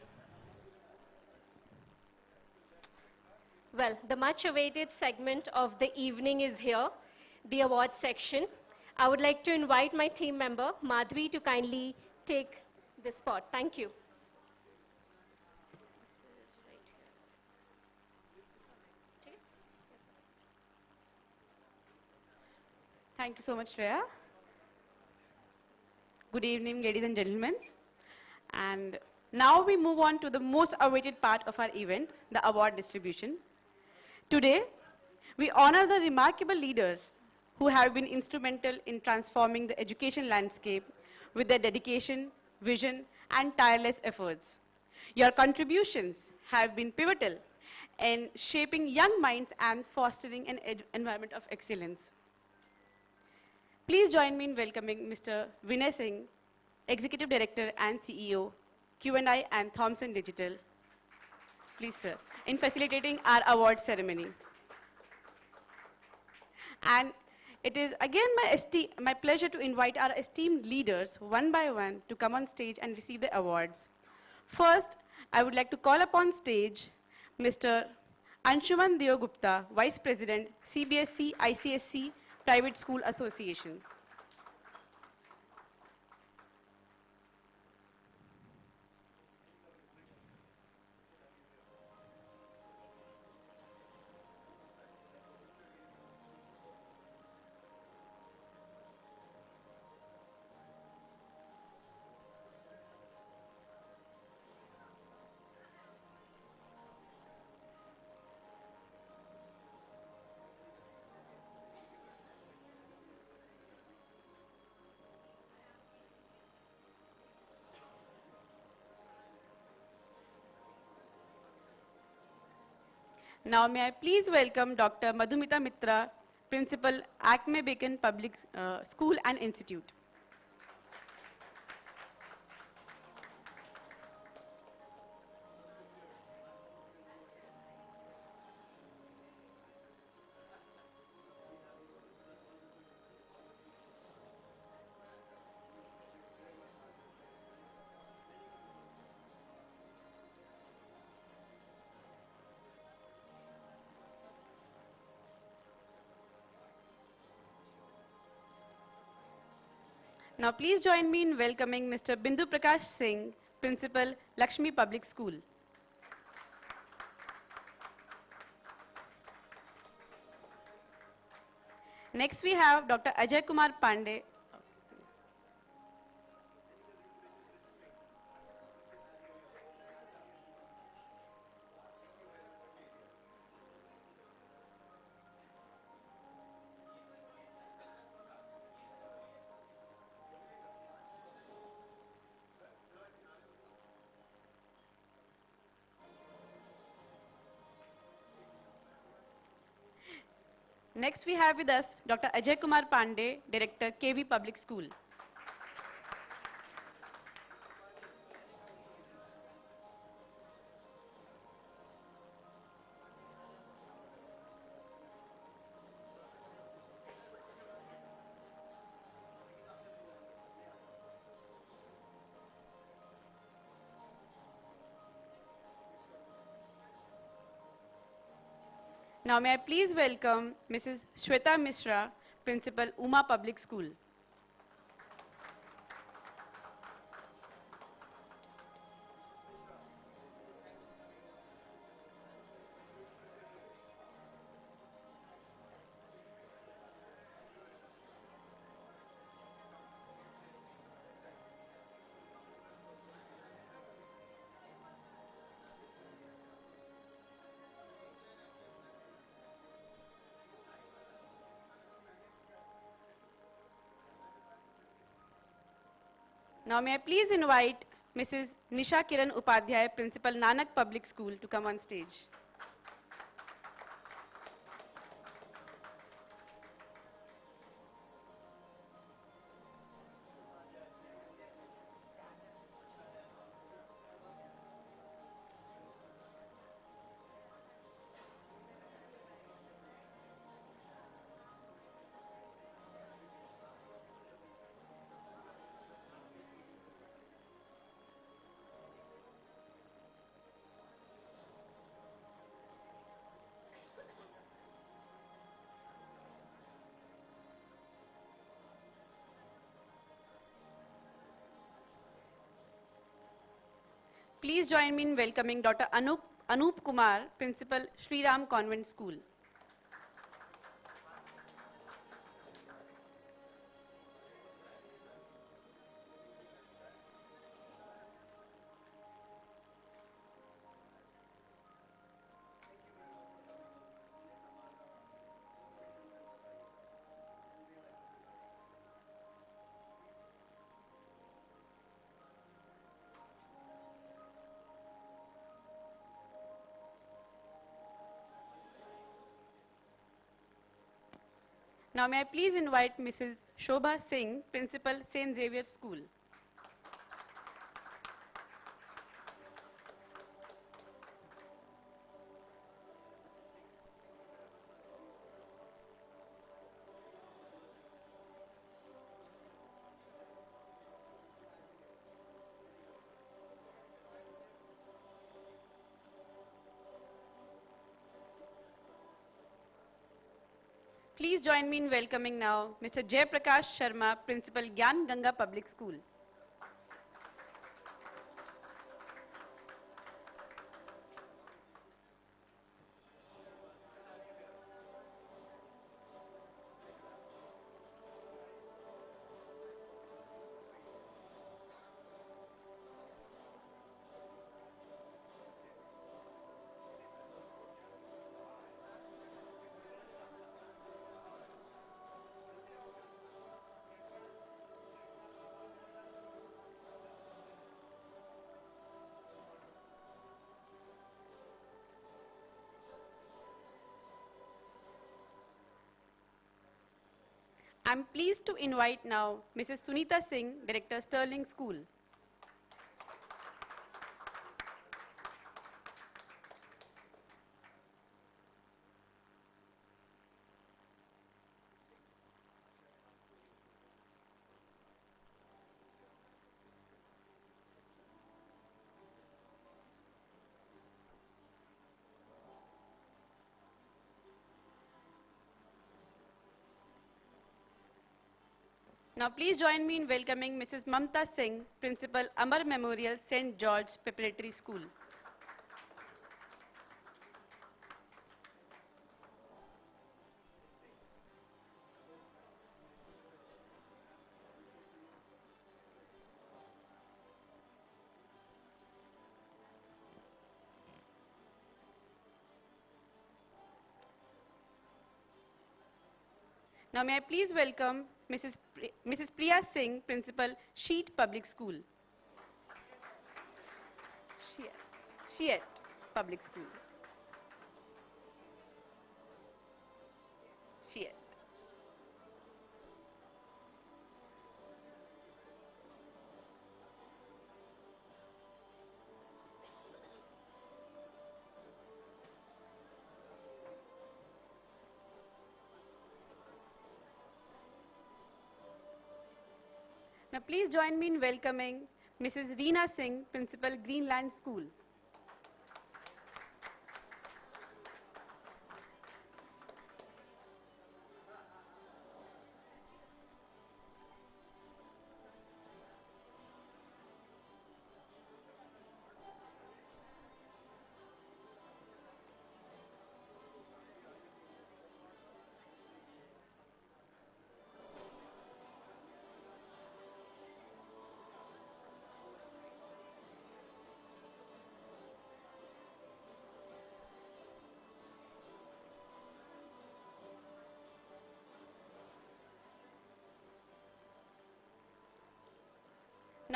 Well, the much awaited segment of the evening is here, the awards section. I would like to invite my team member, Madhvi, to kindly take the spot. Thank you. Thank you so much, Shreya. Good evening, ladies and gentlemen. And now we move on to the most awaited part of our event, the award distribution. Today, we honor the remarkable leaders who have been instrumental in transforming the education landscape with their dedication, vision, and tireless efforts. Your contributions have been pivotal in shaping young minds and fostering an environment of excellence. Please join me in welcoming Mr. Vinay Singh, Executive Director and CEO, Q&I and Thomson Digital. Please, sir, in facilitating our award ceremony. And it is again my pleasure to invite our esteemed leaders one by one to come on stage and receive the awards. First, I would like to call upon stage Mr. Anshuman Deogupta, Vice President, CBSE ICSC Private School Association. Now may I please welcome Dr. Madhumita Mitra, Principal, Acme Bacon Public School and Institute. Now please join me in welcoming Mr. Bindu Prakash Singh, Principal, Lakshmi Public School. Next we have Dr. Ajay Kumar Pandey. Next, we have with us Dr. Ajay Kumar Pandey, Director, KV Public School. Now, may I please welcome Mrs. Shweta Mishra, Principal, Uma Public School. Now, may I please invite Mrs. Nisha Kiran Upadhyay, Principal, Nanak Public School, to come on stage. Please join me in welcoming Dr. Anup Kumar, Principal, Sri Ram Convent School. Now, may I please invite Mrs. Shobha Singh, Principal, St. Xavier School. Please join me in welcoming now Mr. Jay Prakash Sharma, Principal, Gyan Ganga Public School. I'm pleased to invite now Mrs. Sunita Singh, Director, Sterling School. Now, please join me in welcoming Mrs. Mamta Singh, Principal, Amar Memorial, St. George Preparatory School. Now, may I please welcome Mrs. Priya Singh, Principal, Sheet Public School. Sheet Public School. Now please join me in welcoming Mrs. Reena Singh, Principal, Greenland School.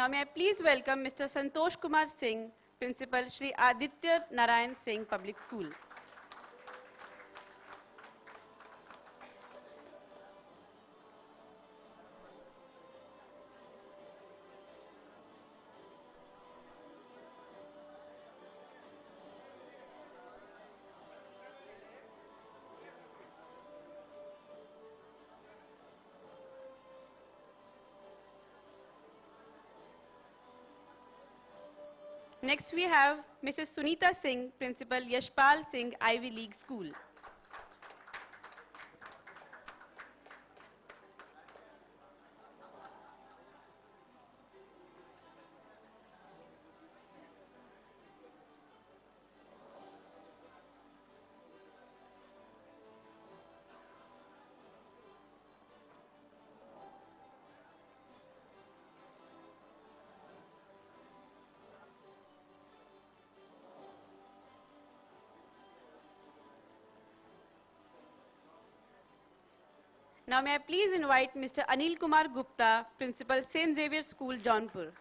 Now may I please welcome Mr. Santosh Kumar Singh, Principal, Shri Aditya Narayan Singh Public School. Next we have Mrs. Sunita Singh, Principal, Yashpal Singh Ivy League School. Now may I please invite Mr. Anil Kumar Gupta, Principal, St. Xavier School, Jaunpur.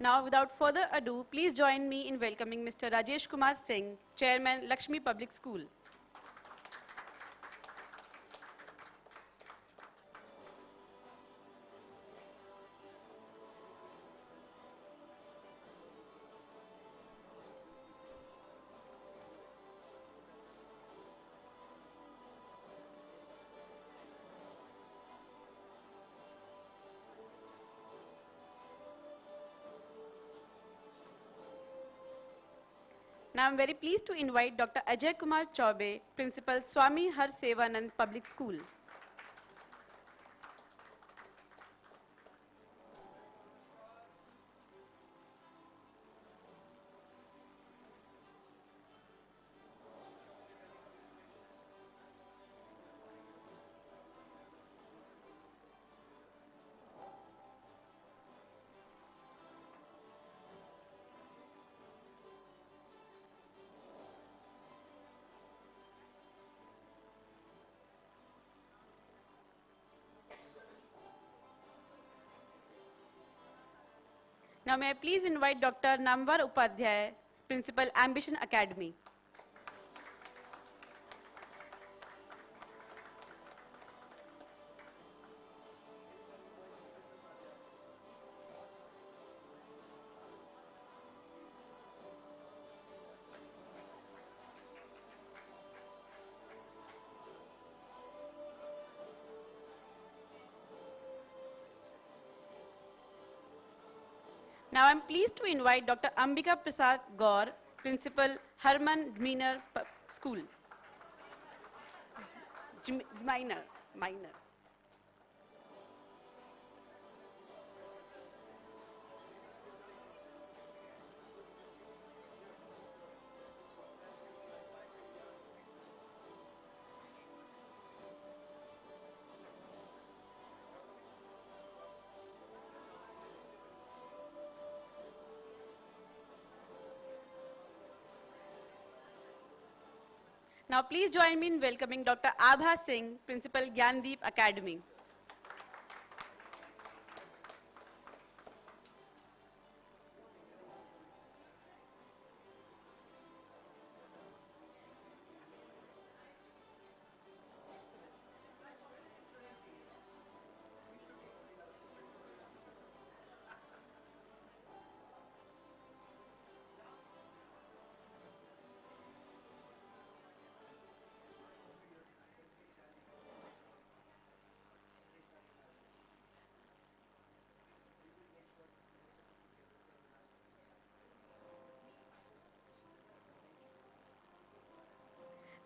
Now, without further ado, please join me in welcoming Mr. Rajesh Kumar Singh, Chairman, Lakshmi Public School. Now, I am very pleased to invite Dr. Ajay Kumar Chaube, Principal, Swami Har Sevanand Public School. Now, may I please invite Dr. Namvar Upadhyay, Principal, Ambition Academy. Now I am pleased to invite Dr. Ambika Prasad Gaur, Principal, Harman Minor School. Minor. Now please join me in welcoming Dr. Abha Singh, Principal Gyandeep Academy.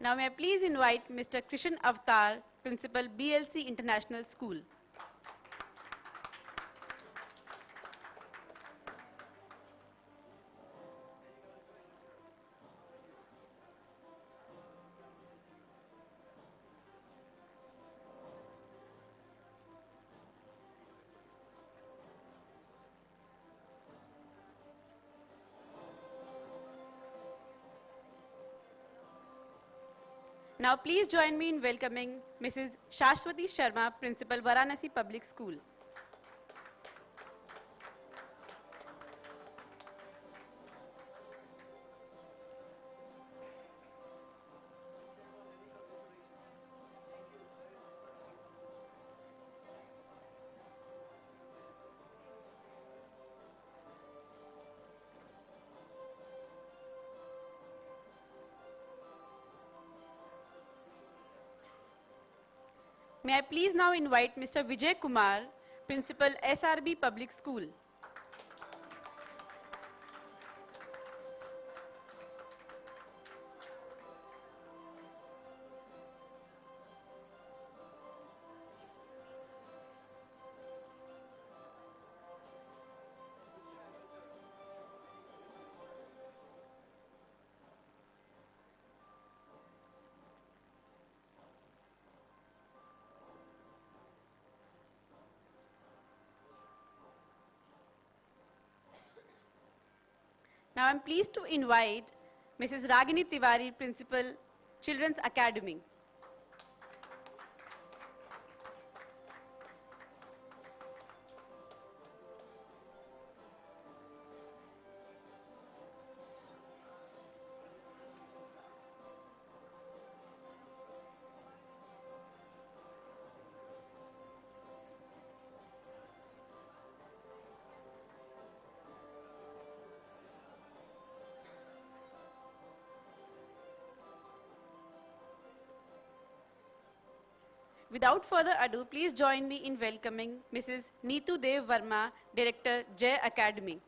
Now may I please invite Mr. Krishan Avatar, Principal BLC International School. Now please join me in welcoming Mrs. Shashwati Sharma, Principal Varanasi Public School. May I please now invite Mr. Vijay Kumar, Principal SRB Public School. Now I'm pleased to invite Mrs. Ragini Tiwari, Principal, Children's Academy. Without further ado, please join me in welcoming Mrs. Neetu Dev Verma, Director, Jai Academy.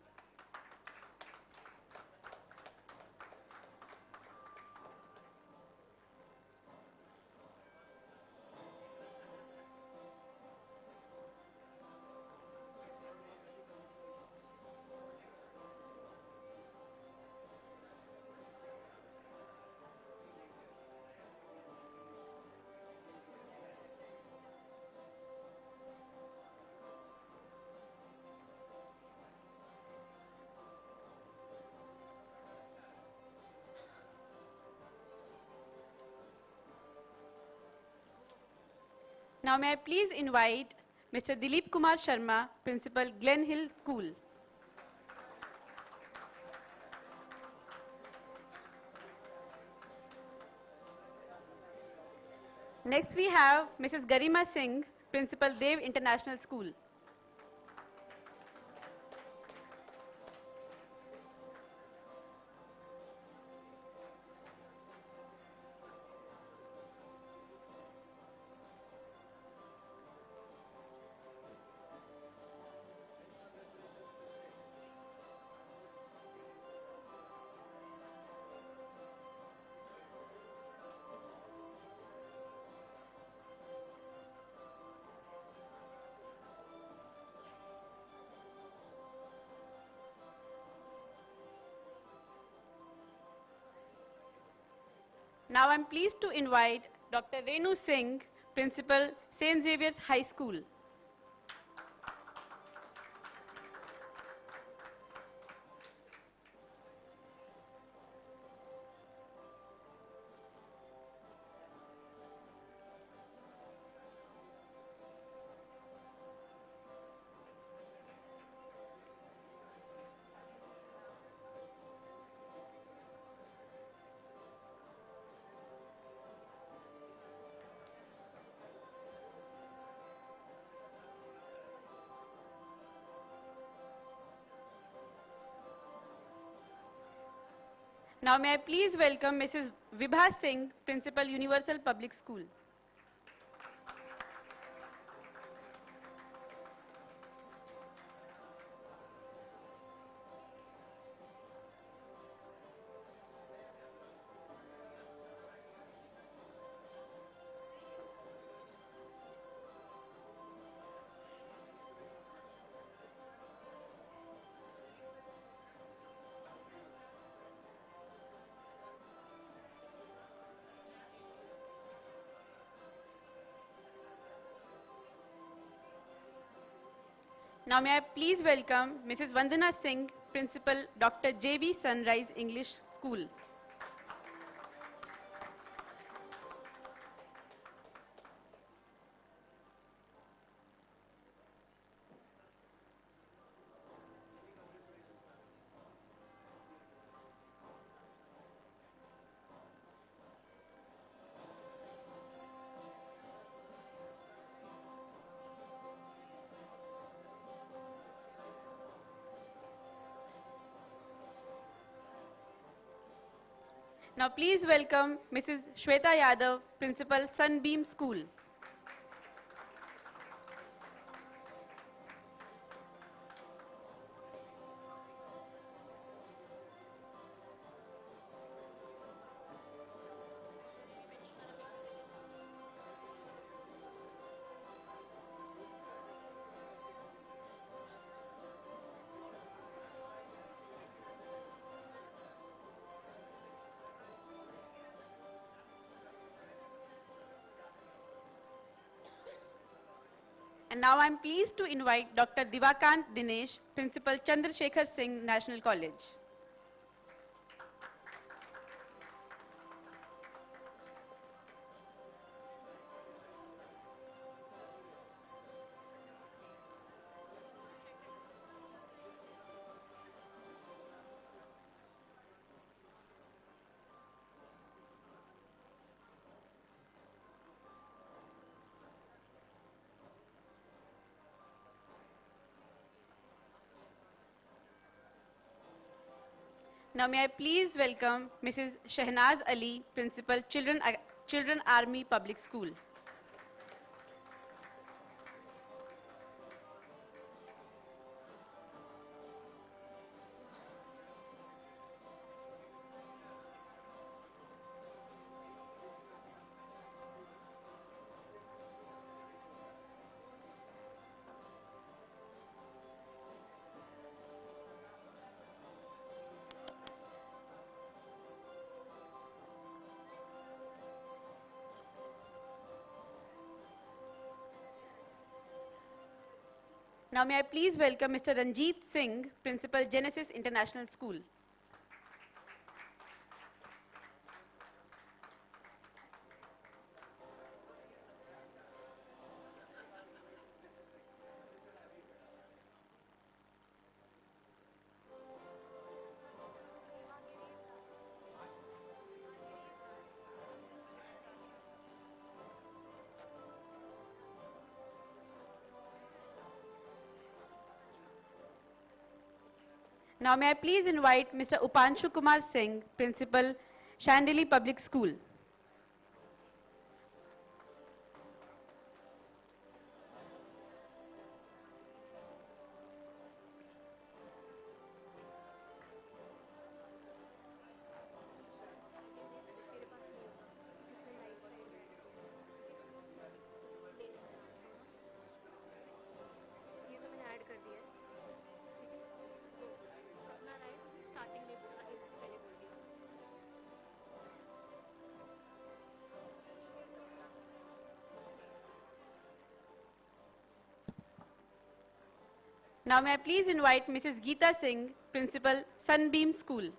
Now may I please invite Mr. Dilip Kumar Sharma, Principal, Glen Hill School. Next we have Mrs. Garima Singh, Principal, Dev International School. Now I'm pleased to invite Dr. Renu Singh, Principal, St. Xavier's High School. Now may I please welcome Mrs. Vibha Singh, Principal, Universal Public School. Now may I please welcome Mrs. Vandana Singh, Principal, Dr. J.V. Sunrise English School. Now please welcome Mrs. Shweta Yadav, Principal, Sunbeam School. And now I'm pleased to invite Dr. Divakant Dinesh, Principal, Chandrasekhar Singh National College. Now may I please welcome Mrs. Shehnaz Ali, Principal, Children Army Public School. Now may I please welcome Mr. Ranjit Singh, Principal, Genesis International School. Now may I please invite Mr. Upanshu Kumar Singh, Principal, Chandeli Public School. ये तो मैंने add कर दिया है, ठीक है, तो सपना राइट स्टार्टिंग में बोला, एक से पहले बोल दिया। Now may I please invite Mrs. Geeta Singh, Principal, Sunbeam School.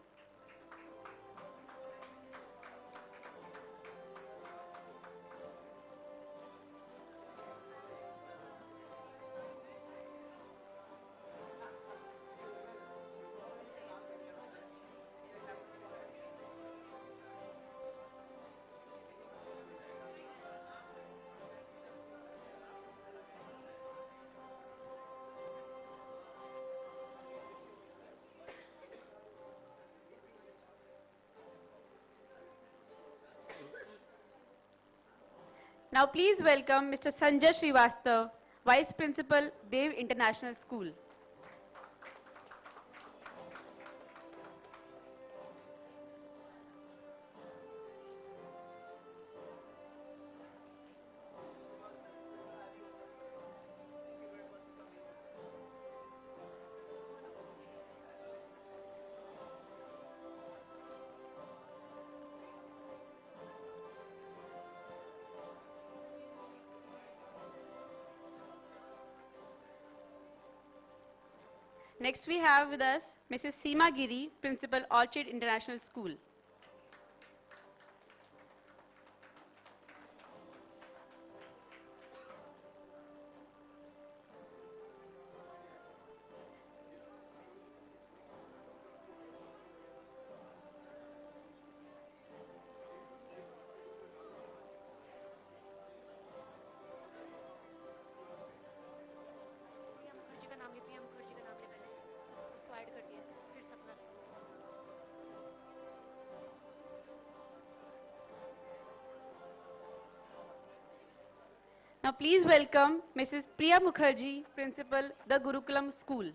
Now please welcome Mr. Sanjay Srivastav, Vice Principal, Dev International School. Next we have with us Mrs. Seema Giri, Principal, Orchid International School. Now please welcome Mrs. Priya Mukherjee, Principal, the Gurukulam School.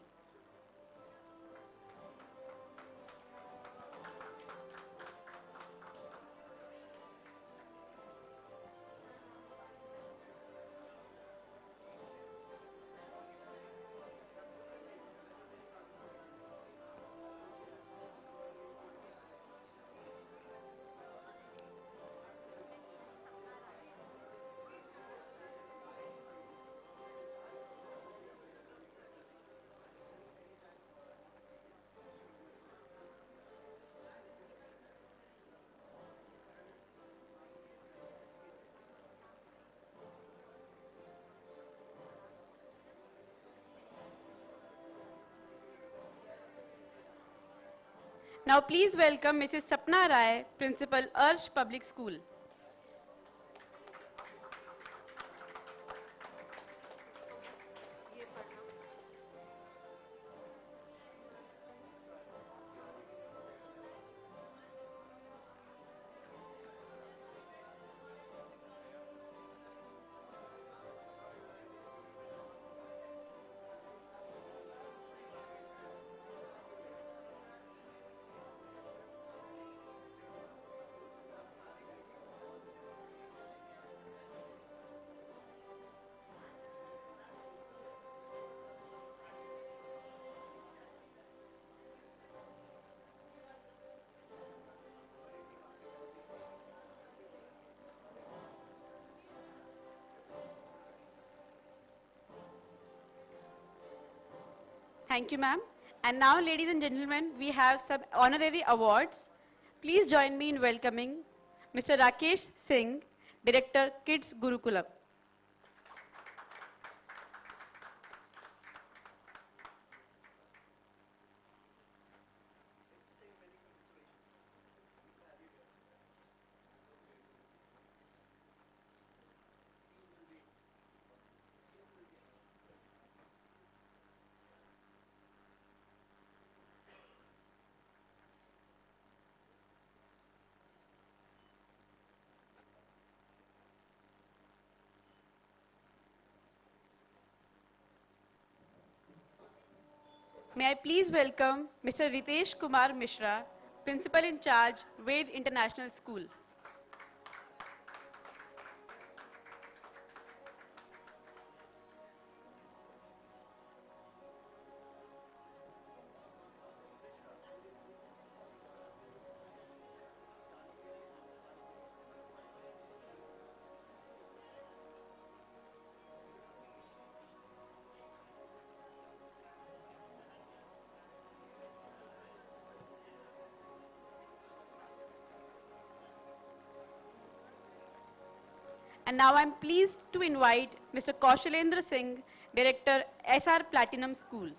Now please welcome Mrs. Sapna Rai, Principal, Arsh Public School. Thank you, ma'am. And now, ladies and gentlemen, we have some honorary awards. Please join me in welcoming Mr. Rakesh Singh, Director, Kids Gurukulam. May I please welcome Mr. Ritesh Kumar Mishra, Principal in Charge, Ved International School. And now I'm pleased to invite Mr. Kaushalendra Singh, Director, SR Platinum School.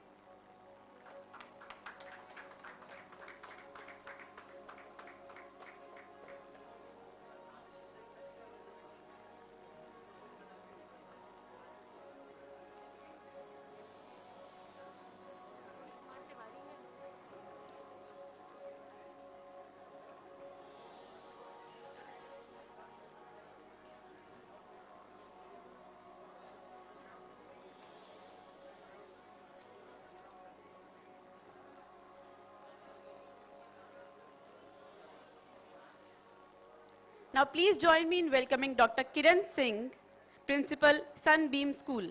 Now please join me in welcoming Dr. Kiran Singh, Principal, Sunbeam School.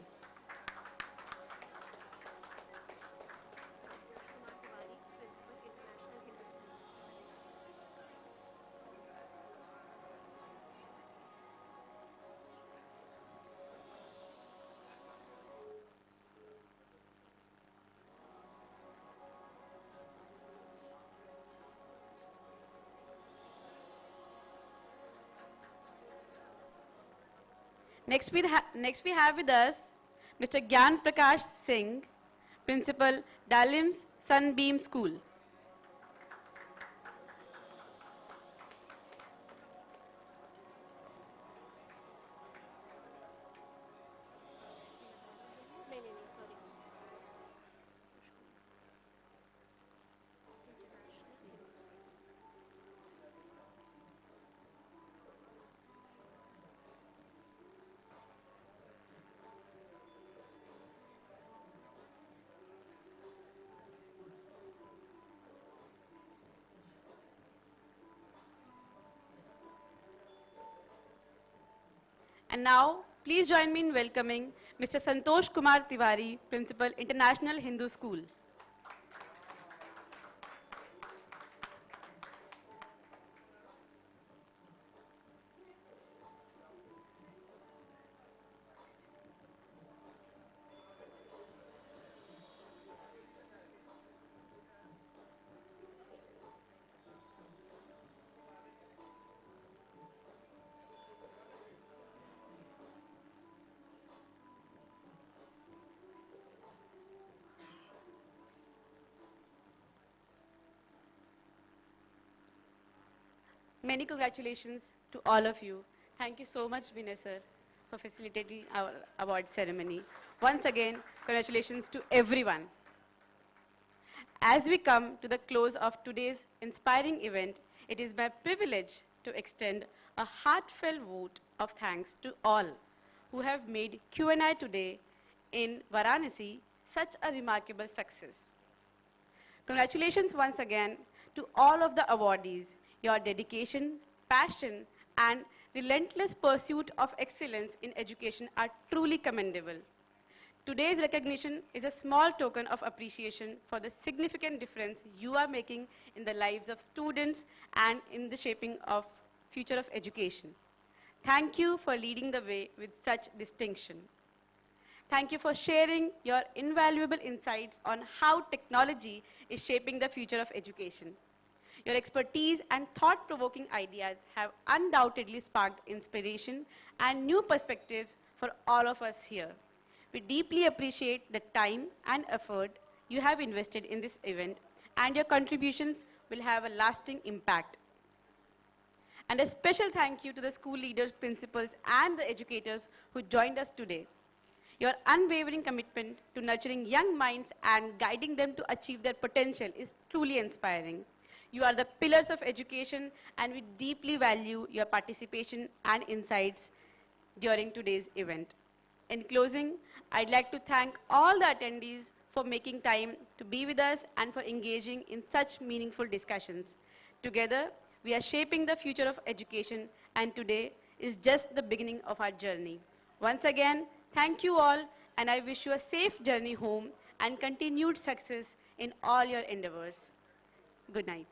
Next we have with us Mr. Gyan Prakash Singh, Principal, Dalim's Sunbeam School. And now, please join me in welcoming Mr. Santosh Kumar Tiwari, Principal, International Hindu School. Many congratulations to all of you. Thank you so much, Vinay sir, for facilitating our award ceremony. Once again, congratulations to everyone. As we come to the close of today's inspiring event, it is my privilege to extend a heartfelt vote of thanks to all who have made Q&I today in Varanasi such a remarkable success. Congratulations once again to all of the awardees. Your dedication, passion, and relentless pursuit of excellence in education are truly commendable. Today's recognition is a small token of appreciation for the significant difference you are making in the lives of students and in the shaping of future of education. Thank you for leading the way with such distinction. Thank you for sharing your invaluable insights on how technology is shaping the future of education. Your expertise and thought-provoking ideas have undoubtedly sparked inspiration and new perspectives for all of us here. We deeply appreciate the time and effort you have invested in this event, and your contributions will have a lasting impact. And a special thank you to the school leaders, principals, and the educators who joined us today. Your unwavering commitment to nurturing young minds and guiding them to achieve their potential is truly inspiring. You are the pillars of education, and we deeply value your participation and insights during today's event. In closing, I'd like to thank all the attendees for making time to be with us and for engaging in such meaningful discussions. Together, we are shaping the future of education, and today is just the beginning of our journey. Once again, thank you all, and I wish you a safe journey home and continued success in all your endeavors. Good night.